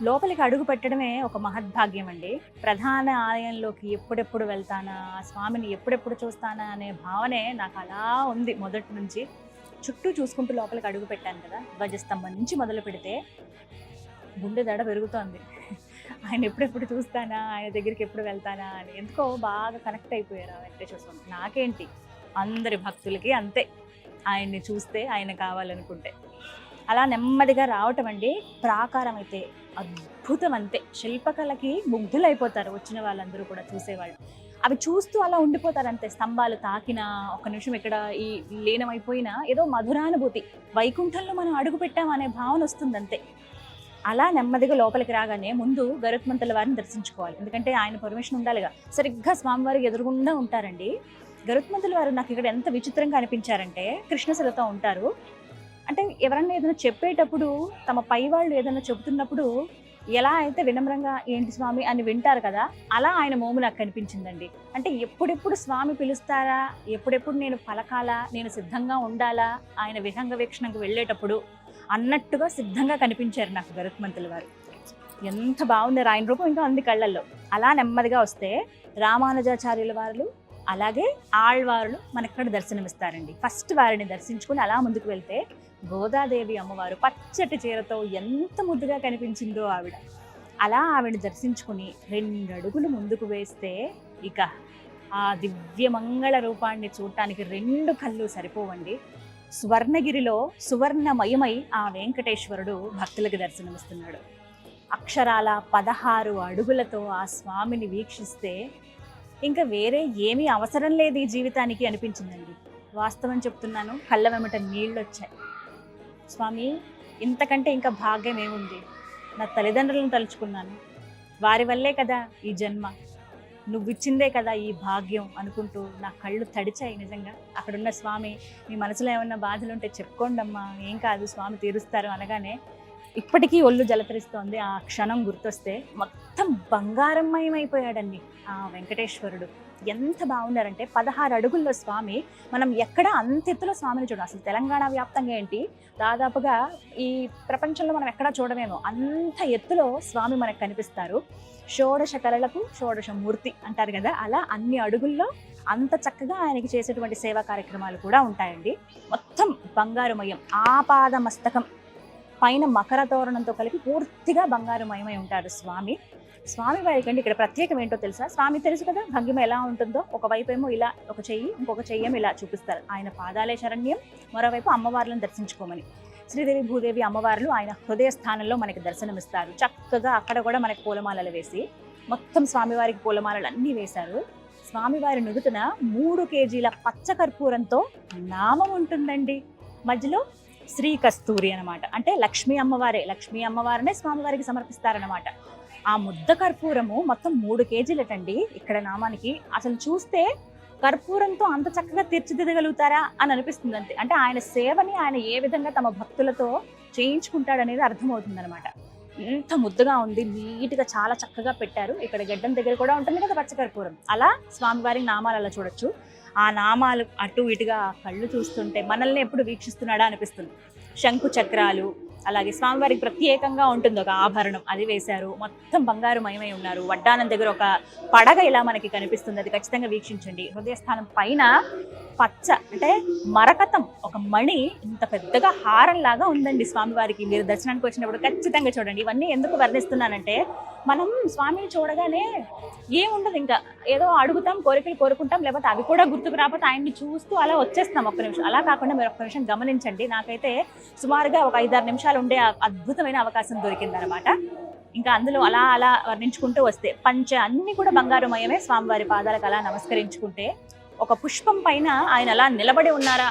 లోపలికి అడుగు పెట్టడమే ఒక మహద్భాగ్యం అండి. ప్రధాన ఆలయంలోకి ఎప్పుడెప్పుడు వెళ్తానా, ఆ స్వామిని ఎప్పుడెప్పుడు చూస్తానా అనే భావనే నాకు అలా ఉంది మొదటి నుంచి. చుట్టూ చూసుకుంటూ లోపలికి అడుగు పెట్టాను కదా, ధ్వజస్తంభం నుంచి మొదలు పెడితే గుండె దడ పెరుగుతోంది. ఆయన ఎప్పుడెప్పుడు చూస్తానా, ఆయన దగ్గరికి ఎప్పుడు వెళ్తానా అని ఎందుకో బాగా కనెక్ట్ అయిపోయారు ఆ వెంకటేశ్వర స్వామి. నాకేంటి, అందరి భక్తులకి అంతే, ఆయన్ని చూస్తే ఆయన కావాలనుకుంటే. అలా నెమ్మదిగా రావటం అండి. ప్రాకారం అయితే అద్భుతం, అంతే. శిల్పకళకి ముగ్ధులైపోతారు వచ్చిన వాళ్ళందరూ కూడా, చూసేవాళ్ళు. అవి చూస్తూ అలా ఉండిపోతారు అంతే. స్తంభాలు తాకినా, ఒక నిమిషం ఇక్కడ ఈ లీనమైపోయినా ఏదో మధురానుభూతి, వైకుంఠంలో మనం అడుగు పెట్టామనే భావన వస్తుంది అంతే. అలా నెమ్మదిగా లోపలికి రాగానే ముందు గరుత్మంతుల వారిని దర్శించుకోవాలి, ఎందుకంటే ఆయన పర్మిషన్ ఉండాలిగా. సరిగ్గా స్వామివారికి ఎదురుగుండా ఉంటారండి. గరుత్మంతుల వారు నాకు ఇక్కడ ఎంత విచిత్రంగా అనిపించారంటే, కృష్ణశిలతో ఉంటారు. అంటే ఎవరన్నా ఏదైనా చెప్పేటప్పుడు, తమ పై వాళ్ళు ఏదైనా చెబుతున్నప్పుడు ఎలా అయితే వినమ్రంగా ఏంటి స్వామి అని వింటారు కదా, అలా ఆయన మోము నాకు కనిపించిందండి. అంటే ఎప్పుడెప్పుడు స్వామి పిలుస్తారా, ఎప్పుడెప్పుడు నేను పలకాలా, నేను సిద్ధంగా ఉండాలా ఆయన విహంగ వీక్షణకు వెళ్ళేటప్పుడు అన్నట్టుగా సిద్ధంగా కనిపించారు నాకు గరుత్మంతుల వారు. ఎంత బాగున్నారు, ఆయన రూపం ఇంకా ఉంది కళ్ళల్లో. అలా నెమ్మదిగా వస్తే రామానుజాచార్యుల వారు అలాగే ఆళ్వారులు మనక్కడ దర్శనమిస్తారండి. ఫస్ట్ వారిని దర్శించుకుని అలా ముందుకు వెళ్తే గోదాదేవి అమ్మవారు పచ్చటి చీరతో ఎంత ముద్దుగా కనిపించిందో ఆవిడ. అలా ఆవిడని దర్శించుకుని 2 అడుగులు ముందుకు వేస్తే ఇక ఆ దివ్యమంగళ రూపాన్ని చూడటానికి 2 కళ్ళు సరిపోవండి. స్వర్ణగిరిలో సువర్ణమయమై ఆ వెంకటేశ్వరుడు భక్తులకు దర్శనమిస్తున్నాడు. అక్షరాల 16 అడుగులతో ఆ స్వామిని వీక్షిస్తే ఇంకా వేరే ఏమీ అవసరం లేదు ఈ జీవితానికి అనిపించిందండి. వాస్తవం చెప్తున్నాను, కళ్ళ వెంబట నీళ్ళు వచ్చాయి. స్వామి, ఇంతకంటే ఇంకా భాగ్యం ఏముంది? నా తల్లిదండ్రులను తలుచుకున్నాను, వారి వల్లే కదా ఈ జన్మ, నువ్విచ్చిందే కదా ఈ భాగ్యం అనుకుంటూ నా కళ్ళు తడిచాయి నిజంగా. అక్కడున్న స్వామి, మీ మనసులో ఏమన్నా బాధలు ఉంటే చెప్పుకోండమ్మా, ఏం కాదు స్వామి తీరుస్తారు అనగానే ఇప్పటికీ ఒళ్ళు జలతరిస్తోంది. ఆ క్షణం గుర్తొస్తే మొత్తం బంగారమయమైపోయాడండి ఆ వెంకటేశ్వరుడు. ఎంత బాగున్నారంటే 16 అడుగుల్లో స్వామి. మనం ఎక్కడ అంత ఎత్తులో స్వామిని చూడం, అసలు తెలంగాణ వ్యాప్తంగా ఏంటి, దాదాపుగా ఈ ప్రపంచంలో మనం ఎక్కడా చూడమేమో అంత ఎత్తులో స్వామి మనకు కనిపిస్తారు. షోడశ కళలకు షోడశ మూర్తి అంటారు కదా, అలా అన్ని అడుగుల్లో అంత చక్కగా ఆయనకి చేసేటువంటి సేవా కార్యక్రమాలు కూడా ఉంటాయండి. మొత్తం బంగారుమయం, ఆపాద మస్తకం పైన మకర తోరణంతో కలిపి పూర్తిగా బంగారుమయమై ఉంటారు స్వామి. స్వామి వారికి అండి ఇక్కడ ప్రత్యేకం ఏంటో తెలుసా? స్వామి తెలుసు కదా భంగిమ ఎలా ఉంటుందో, ఒకవైపు ఏమో ఇలా ఒక చెయ్యి, ఇంకొక చెయ్యం ఇలా చూపిస్తారు. ఆయన పాదాలే శరణ్యం, మరోవైపు అమ్మవార్లను దర్శించుకోమని. శ్రీదేవి భూదేవి అమ్మవార్లు ఆయన హృదయ స్థానంలో మనకి దర్శనమిస్తారు. చక్కగా అక్కడ కూడా మనకి పూలమాలలు వేసి, మొత్తం స్వామివారికి పూలమాలలు అన్నీ వేశారు. స్వామివారి నుదుటన 3 కేజీల పచ్చ కర్పూరంతో నామం ఉంటుందండి. మధ్యలో శ్రీ కస్తూరి అనమాట, అంటే లక్ష్మీ అమ్మవారినే స్వామివారికి సమర్పిస్తారనమాట. ఆ ముద్ద కర్పూరము మొత్తం 3 కేజీలటండి ఇక్కడ నామానికి. అసలు చూస్తే కర్పూరంతో అంత చక్కగా తీర్చిదిద్దగలుగుతారా అని అనిపిస్తుంది అంతే. అంటే ఆయన సేవని ఆయన ఏ విధంగా తమ భక్తులతో చేయించుకుంటాడనేది అర్థమవుతుంది అనమాట. ఎంత ముద్దుగా ఉంది, నీట్గా చాలా చక్కగా పెట్టారు. ఇక్కడ గడ్డం దగ్గర కూడా ఉంటుంది కదా పచ్చకర్పూరం. అలా స్వామివారి నామాలు అలా చూడొచ్చు. ఆ నామాలు అటు ఇటుగా కళ్ళు చూస్తుంటే మనల్ని ఎప్పుడు వీక్షిస్తున్నాడా అనిపిస్తుంది. శంకు చక్రాలు, అలాగే స్వామివారికి ప్రత్యేకంగా ఉంటుంది ఒక ఆభరణం, అది వేశారు. మొత్తం బంగారు మయమై ఉన్నారు. వడ్డానం దగ్గర ఒక పడగ ఇలా మనకి కనిపిస్తుంది, అది ఖచ్చితంగా వీక్షించండి. హృదయస్థానం పైన పచ్చ అంటే మరకతం, ఒక మణి ఇంత పెద్దగా హారంలాగా ఉందండి స్వామివారికి. మీరు దర్శనానికి వచ్చినప్పుడు ఖచ్చితంగా చూడండి. ఇవన్నీ ఎందుకు వర్ణిస్తున్నానంటే, మనం స్వామిని చూడగానే ఏముండదు, ఇంకా ఏదో అడుగుతాం, కోరికలు కోరుకుంటాం, లేకపోతే అవి కూడా గుర్తుకు రాకపోతే ఆయన్ని చూస్తూ అలా వచ్చేస్తాం ఒక్క నిమిషం. అలా కాకుండా మీరు ఒక్క నిమిషం గమనించండి. నాకైతే సుమారుగా ఒక 5-6 నిమిషాలు ఉండే అద్భుతమైన అవకాశం దొరికిందనమాట. ఇంకా అందులో అలా అలా వర్ణించుకుంటూ వస్తే పంచ అన్ని కూడా బంగారుమయమే. స్వామివారి పాదాలకు అలా నమస్కరించుకుంటే ఒక పుష్పం పైన ఆయన అలా నిలబడి ఉన్నారా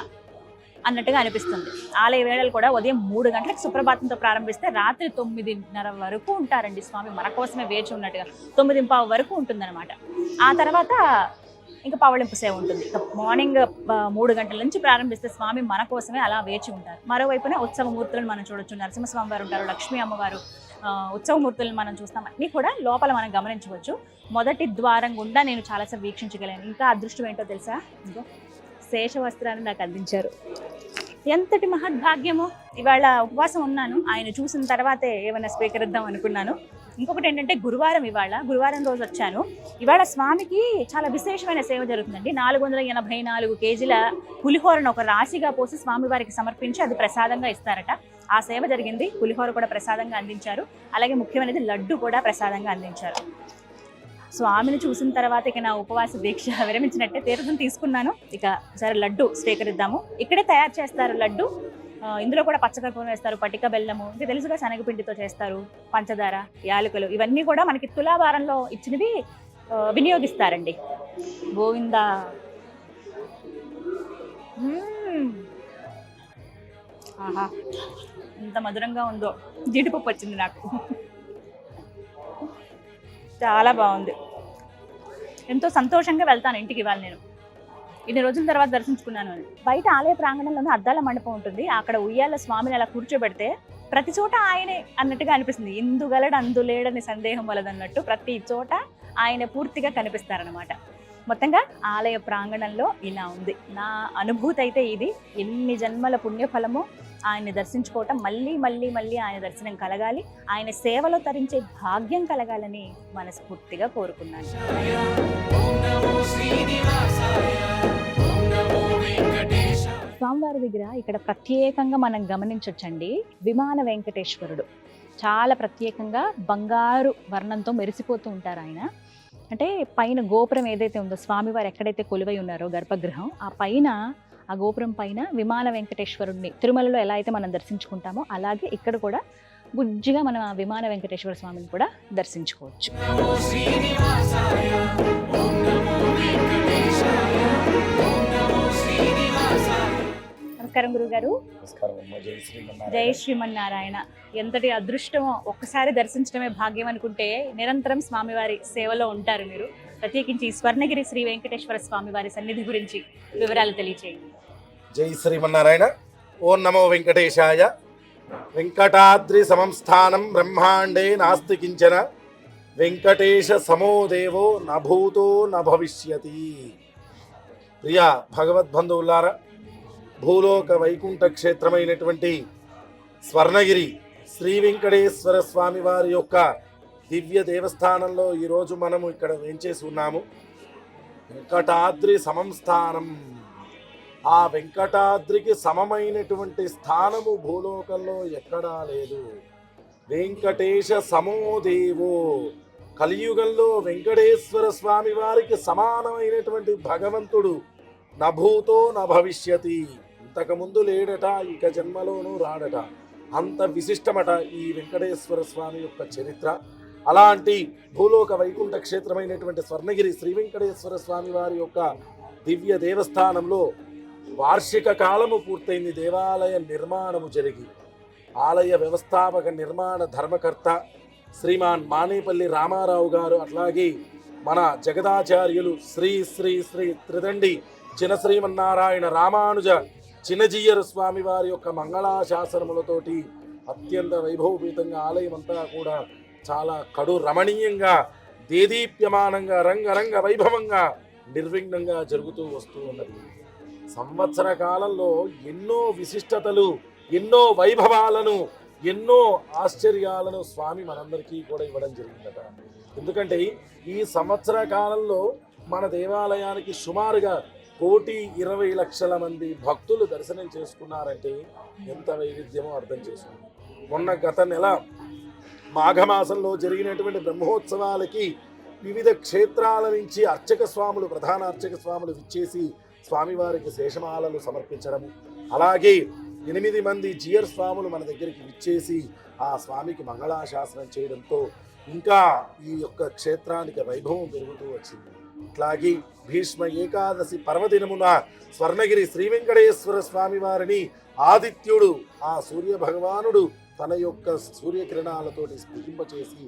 అన్నట్టుగా అనిపిస్తుంది. ఆలయ వేళలు కూడా ఉదయం 3 గంటలకు సుప్రభాతంతో ప్రారంభిస్తే రాత్రి 9:30 వరకు ఉంటారండి స్వామి, మన కోసమే వేచి ఉన్నట్టుగా. 9:15 వరకు ఉంటుందన్నమాట. ఆ తర్వాత ఇంకా పవళింపు సేవ ఉంటుంది. ఇక మార్నింగ్ 3 గంటల నుంచి ప్రారంభిస్తే స్వామి మన కోసమే అలా వేచి ఉంటారు. మరోవైపున ఉత్సవమూర్తులను మనం చూడొచ్చు. నరసింహస్వామి వారు ఉంటారు, లక్ష్మీ అమ్మవారు, ఉత్సవమూర్తులను మనం చూస్తాం. అన్నీ కూడా లోపల మనం గమనించవచ్చు. మొదటి ద్వారం గుండా నేను చాలాసార్లు వీక్షించగలను. ఇంకా అదృష్టం ఏంటో తెలుసా, ఇంకో శేషవస్త్రాన్ని నాకు అందించారు. ఎంతటి మహద్భాగ్యము. ఇవాళ ఉపవాసం ఉన్నాను, ఆయన చూసిన తర్వాతే ఏమైనా స్వీకరిద్దాం అనుకున్నాను. ఇంకొకటి ఏంటంటే గురువారం రోజు వచ్చాను. ఇవాళ స్వామికి చాలా విశేషమైన సేవ జరుగుతుందండి. 484 కేజీల పులిహోరను ఒక రాశిగా పోసి స్వామివారికి సమర్పించి అది ప్రసాదంగా ఇస్తారట. ఆ సేవ జరిగింది. పులిహోర కూడా ప్రసాదంగా అందించారు. అలాగే ముఖ్యమైనది లడ్డు కూడా ప్రసాదంగా అందించారు. స్వామిని చూసిన తర్వాత ఇక నా ఉపవాస దీక్ష విరమించినట్టే. తీర్థం తీసుకున్నాను, ఇక సరే లడ్డు స్వీకరిద్దాము. ఇక్కడే తయారు చేస్తారు లడ్డు. ఇందులో కూడా పచ్చకర్పూరం వేస్తారు, పటిక బెల్లము, ఇది తెలుసుగా, శనగపిండితో చేస్తారు, పంచదార, యాలకులు, ఇవన్నీ కూడా మనకి తులాభారంలో ఇచ్చినవి వినియోగిస్తారండి. గోవిందా. ఆహా, ఎంత మధురంగా ఉందో. జీడిపప్పు వచ్చింది నాకు, చాలా బాగుంది. ఎంతో సంతోషంగా వెళ్తాను ఇంటికి ఇవాళ. నేను ఇన్ని రోజుల తర్వాత దర్శించుకున్నాను అని. బయట ఆలయ ప్రాంగణంలోనే అద్దాల మండపం ఉంటుంది. అక్కడ ఉయ్యాల స్వామిని అలా కూర్చోబెడితే ప్రతి చోట ఆయనే అన్నట్టుగా అనిపిస్తుంది. ఇందుగలడు అందులేడని సందేహం వలదన్నట్టు ప్రతి చోట ఆయన పూర్తిగా కనిపిస్తారనమాట. మొత్తంగా ఆలయ ప్రాంగణంలో ఇలా ఉంది. నా అనుభూతి అయితే ఇది. ఎన్ని జన్మల పుణ్యఫలము ఆయన్ని దర్శించుకోవటం, మళ్ళీ మళ్ళీ మళ్ళీ ఆయన దర్శనం కలగాలి, ఆయన సేవలో తరించే భాగ్యం కలగాలని మనస్ఫూర్తిగా కోరుకున్నాను. స్వామివారి దగ్గర ఇక్కడ ప్రత్యేకంగా మనం గమనించవచ్చండి, విమాన వెంకటేశ్వరుడు చాలా ప్రత్యేకంగా బంగారు వర్ణంతో మెరిసిపోతూ ఉంటారు ఆయన. అంటే పైన గోపురం ఏదైతే ఉందో, స్వామివారు ఎక్కడైతే కొలువై ఉన్నారో గర్భగృహం, ఆ పైన, ఆ గోపురం పైన విమాన వెంకటేశ్వరుడిని తిరుమలలో ఎలా అయితే మనం దర్శించుకుంటామో అలాగే ఇక్కడ కూడా బుజ్జిగా మనం ఆ విమాన వెంకటేశ్వర స్వామిని కూడా దర్శించుకోవచ్చు. నమస్కారం గురుగారు. జై శ్రీమన్నారాయణ. ఎంతటి అదృష్టమో, ఒక్కసారి దర్శించడమే భాగ్యం అనుకుంటే నిరంతరం స్వామివారి సేవలో ఉంటారు మీరు. ప్రత్యేకించి స్వర్ణగిరి శ్రీ వెంకటేశ్వర స్వామివారి సన్నిధి గురించి వివరాలు తెలియచేయండి. జై శ్రీమన్నారాయణ. ఓం నమో వెంకటేశాయ. వెంకటాద్రి సమంస్థానం బ్రహ్మాండే నాస్తి కించన, వెంకటేశ సమో దేవో నభూతో నభవిష్యతి. ప్రియ భగవద్బంధువులారా, భూలోక వైకుంఠ క్షేత్రమైనటువంటి స్వర్ణగిరి శ్రీ వెంకటేశ్వర స్వామి వారి యొక్క దివ్య దేవస్థానంలో ఈరోజు మనము ఇక్కడ వేంచేసి ఉన్నాము. వెంకటాద్రి సమంస్థానం. ఆ వెంకటాద్రికి సమమైనటువంటి స్థానము భూలోకంలో ఎక్కడా లేదు. వెంకటేశ సమోదేవో. కలియుగంలో వెంకటేశ్వర స్వామి వారికి సమానమైనటువంటి భగవంతుడు నభూతో నభవిష్యతి. ఇంతకుముందు లేడట, ఇక జన్మలోనూ రాడట. అంత విశిష్టమట ఈ వెంకటేశ్వర స్వామి యొక్క చరిత్ర. అలాంటి భూలోక వైకుంఠ క్షేత్రమైనటువంటి స్వర్ణగిరి శ్రీ వెంకటేశ్వర స్వామి వారి యొక్క దివ్య దేవస్థానంలో వార్షిక కాలము పూర్తయింది. దేవాలయ నిర్మాణము జరిగి ఆలయ వ్యవస్థాపక నిర్మాణ ధర్మకర్త శ్రీమాన్ మానేపల్లి రామారావు గారు, అట్లాగే మన జగదాచార్యులు శ్రీ శ్రీ శ్రీ త్రిదండి చినశ్రీమన్నారాయణ రామానుజ చిన్నజీయరు స్వామి వారి యొక్క మంగళాశాసనములతోటి అత్యంత వైభవపీతంగా ఆలయం అంతా కూడా చాలా కడు రమణీయంగా, దేదీప్యమానంగా, రంగరంగ వైభవంగా నిర్విఘ్నంగా జరుగుతూ వస్తూ ఉన్నది. సంవత్సర కాలంలో ఎన్నో విశిష్టతలు, ఎన్నో వైభవాలను, ఎన్నో ఆశ్చర్యాలను స్వామి మనందరికీ కూడా ఇవ్వడం జరిగిందట. ఎందుకంటే ఈ సంవత్సర కాలంలో మన దేవాలయానికి సుమారుగా 1,20,00,000 మంది భక్తులు దర్శనం చేసుకున్నారంటే ఎంత వైవిధ్యమో అర్థం చేసుకోండి. మొన్న గత నెల మాఘమాసంలో జరిగినటువంటి బ్రహ్మోత్సవాలకి వివిధ క్షేత్రాల నుంచి అర్చక స్వాములు, ప్రధాన అర్చక స్వాములు విచ్చేసి స్వామివారికి శేషమాలలు సమర్పించడము, అలాగే 8 మంది జియర్ స్వాములు మన దగ్గరికి విచ్చేసి ఆ స్వామికి మంగళాశాసనం చేయడంతో ఇంకా ఈ యొక్క క్షేత్రానికి వైభవం పెరుగుతూ వచ్చింది. ఇట్లాగే భీష్మ ఏకాదశి పర్వదినమున స్వర్ణగిరి శ్రీ వెంకటేశ్వర స్వామి వారిని ఆదిత్యుడు, ఆ సూర్య భగవానుడు తన యొక్క సూర్యకిరణాలతోటి స్ఫురింపచేసి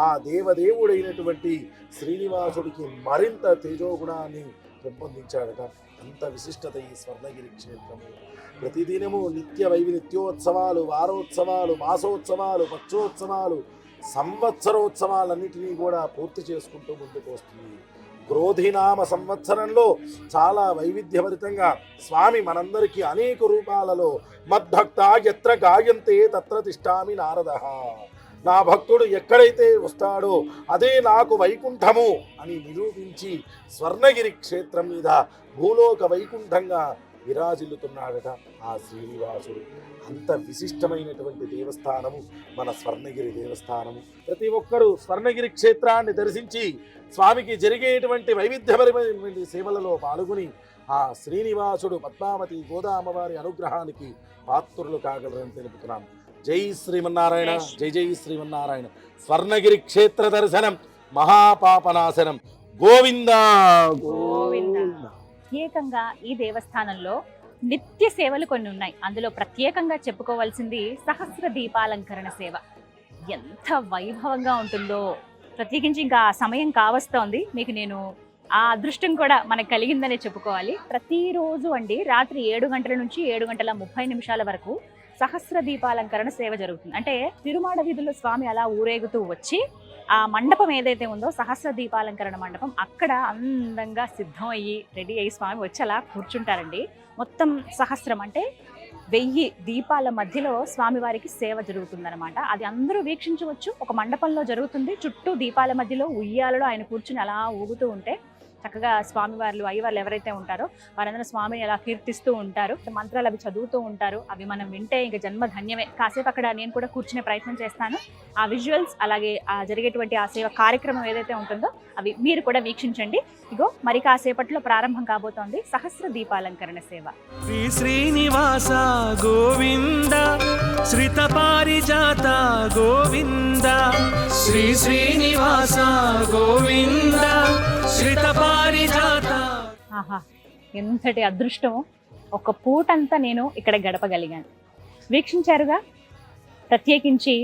ఆ దేవదేవుడైనటువంటి శ్రీనివాసుడికి మరింత తేజోగుణాన్ని పెంపొందించాడట. అంత విశిష్టత ఈ స్వర్ణగిరి క్షేత్రము. ప్రతిదినము నిత్యోత్సవాలు, వారోత్సవాలు, మాసోత్సవాలు, పక్షోత్సవాలు, సంవత్సరోత్సవాలన్నిటినీ కూడా పూర్తి చేసుకుంటూ ముందుకు వస్తుంది. క్రోధినామ సంవత్సరంలో చాలా వైవిధ్యభరితంగా స్వామి మనందరికీ అనేక రూపాలలో మద్భక్త ఎత్ర గాయంతే తత్ర తిష్టామి నారదః, నా భక్తుడు ఎక్కడైతే వస్తాడో అదే నాకు వైకుంఠము అని నిరూపించి స్వర్ణగిరి క్షేత్రం మీద భూలోక వైకుంఠంగా విరాజిల్లుతున్నాడట ఆ శ్రీనివాసుడు. అంత విశిష్టమైనటువంటి దేవస్థానము మన స్వర్ణగిరి దేవస్థానము. ప్రతి ఒక్కరూ స్వర్ణగిరి క్షేత్రాన్ని దర్శించి స్వామికి జరిగేటువంటి వైవిధ్యపరమైనటువంటి సేవలలో పాల్గొని ఆ శ్రీనివాసుడు పద్మావతి గోదామ్మవారి అనుగ్రహానికి పాత్రులు కాగలరని తెలుపుతున్నాను. జై శ్రీమన్నారాయణ, జై జై శ్రీమన్నారాయణ. స్వర్ణగిరి క్షేత్ర దర్శనం మహాపాపనాశనం. గోవిందా గోవిందా. ప్రత్యేకంగా ఈ దేవస్థానంలో నిత్య సేవలు కొన్ని ఉన్నాయి. అందులో ప్రత్యేకంగా చెప్పుకోవాల్సింది సహస్ర దీపాలంకరణ సేవ. ఎంత వైభవంగా ఉంటుందో, ప్రత్యేకించి ఇంకా సమయం కావస్తోంది, మీకు నేను ఆ అదృష్టం కూడా మనకు కలిగిందనే చెప్పుకోవాలి. ప్రతిరోజు అండి రాత్రి 7 గంటల నుంచి 7:30 వరకు సహస్ర దీపాలంకరణ సేవ జరుగుతుంది. అంటే తిరుమాడ వీధుల్లో స్వామి అలా ఊరేగుతూ వచ్చి ఆ మండపం ఏదైతే ఉందో సహస్ర దీపాలంకరణ మండపం, అక్కడ అందంగా సిద్ధం అయ్యి రెడీ అయ్యి స్వామి వచ్చి అలా కూర్చుంటారండి. మొత్తం సహస్రం అంటే 1000 దీపాల మధ్యలో స్వామివారికి సేవ జరుగుతుందన్నమాట. అది అందరూ వీక్షించవచ్చు. ఒక మండపంలో జరుగుతుంది, చుట్టూ దీపాల మధ్యలో ఉయ్యాలలో ఆయన కూర్చుని అలా ఊగుతూ ఉంటే చక్కగా స్వామివార్లు, అయ్యవార్లు ఎవరైతే ఉంటారో వారందరూ స్వామిని అలా కీర్తిస్తూ ఉంటారు, మంత్రాలు అవి చదువుతూ ఉంటారు. అవి మనం వింటే ఇంకా జన్మ ధన్యమే. కాసేపు అక్కడ నేను కూడా కూర్చునే ప్రయత్నం చేస్తాను. ఆ విజువల్స్ అలాగే ఆ జరిగేటువంటి ఆ సేవ కార్యక్రమం ఏదైతే ఉంటుందో అవి మీరు కూడా వీక్షించండి. ఇగో మరి కాసేపట్లో ప్రారంభం కాబోతోంది సహస్ర దీపాలంకరణ సేవ. శ్రీ శ్రీనివాస గోవింద, శ్రిత పారిజాత గోవింద, శ్రీ శ్రీనివాస గోవింద, శ్రిత పారిజాత. ఆహా, ఎంతటి అదృష్టమో! ఒక పూటంతా నేను ఇక్కడ గడపగలిగాను. వీక్షించారుగా. ప్రత్యేకించి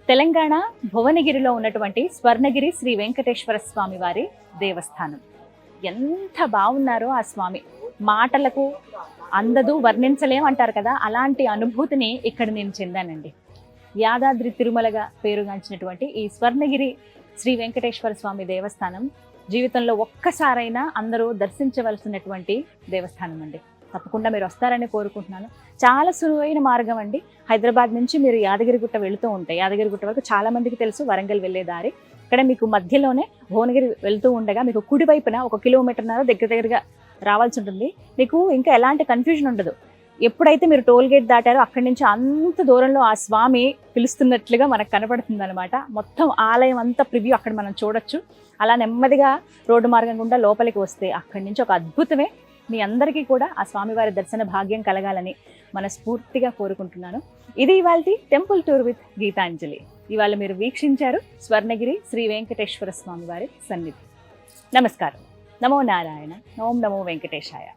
తెలంగాణ భువనగిరిలో ఉన్నటువంటి స్వర్ణగిరి శ్రీ వెంకటేశ్వర స్వామి వారి దేవస్థానం. ఎంత బాగున్నారో ఆ స్వామి, మాటలకు అందదు, వర్ణించలేం అంటారు కదా, అలాంటి అనుభూతిని ఇక్కడ నేను చెందానండి. యాదాద్రి తిరుమలగా పేరుగాంచినటువంటి ఈ స్వర్ణగిరి శ్రీ వెంకటేశ్వర స్వామి దేవస్థానం జీవితంలో ఒక్కసారైనా అందరూ దర్శించవలసినటువంటి దేవస్థానం అండి. తప్పకుండా మీరు వస్తారని కోరుకుంటున్నాను. చాలా సులువైన మార్గం అండి. హైదరాబాద్ నుంచి మీరు యాదగిరిగుట్ట వెళుతూ ఉంటే, యాదగిరిగుట్ట వరకు చాలా మందికి తెలుసు వరంగల్ వెళ్ళే దారి. ఇక్కడ మీకు మధ్యలోనే భువనగిరి వెళ్తూ ఉండగా మీకు కుడివైపున 1 కిలోమీటర్న్నర దగ్గరగా రావాల్సి ఉంటుంది. మీకు ఇంకా ఎలాంటి కన్ఫ్యూజన్ ఉండదు. ఎప్పుడైతే మీరు టోల్ గేట్ దాటారో అక్కడి నుంచి అంత దూరంలో ఆ స్వామి పిలుస్తున్నట్లుగా మనకు కనపడుతుంది అనమాట. మొత్తం ఆలయం అంతా ప్రివ్యూ అక్కడ మనం చూడొచ్చు. అలా నెమ్మదిగా రోడ్డు మార్గం గుండా లోపలికి వస్తే అక్కడి నుంచి ఒక అద్భుతమే. మీ అందరికీ కూడా ఆ స్వామివారి దర్శన భాగ్యం కలగాలని మనస్ఫూర్తిగా కోరుకుంటున్నాను. ఇది ఇవాల్టి టెంపుల్ టూర్ విత్ గీతాంజలి. ఇవాళ మీరు వీక్షించారు స్వర్ణగిరి శ్రీ వెంకటేశ్వర స్వామివారి సన్నిధి. నమస్కారం. నమో నారాయణ. ఓం నమో వెంకటేశాయ.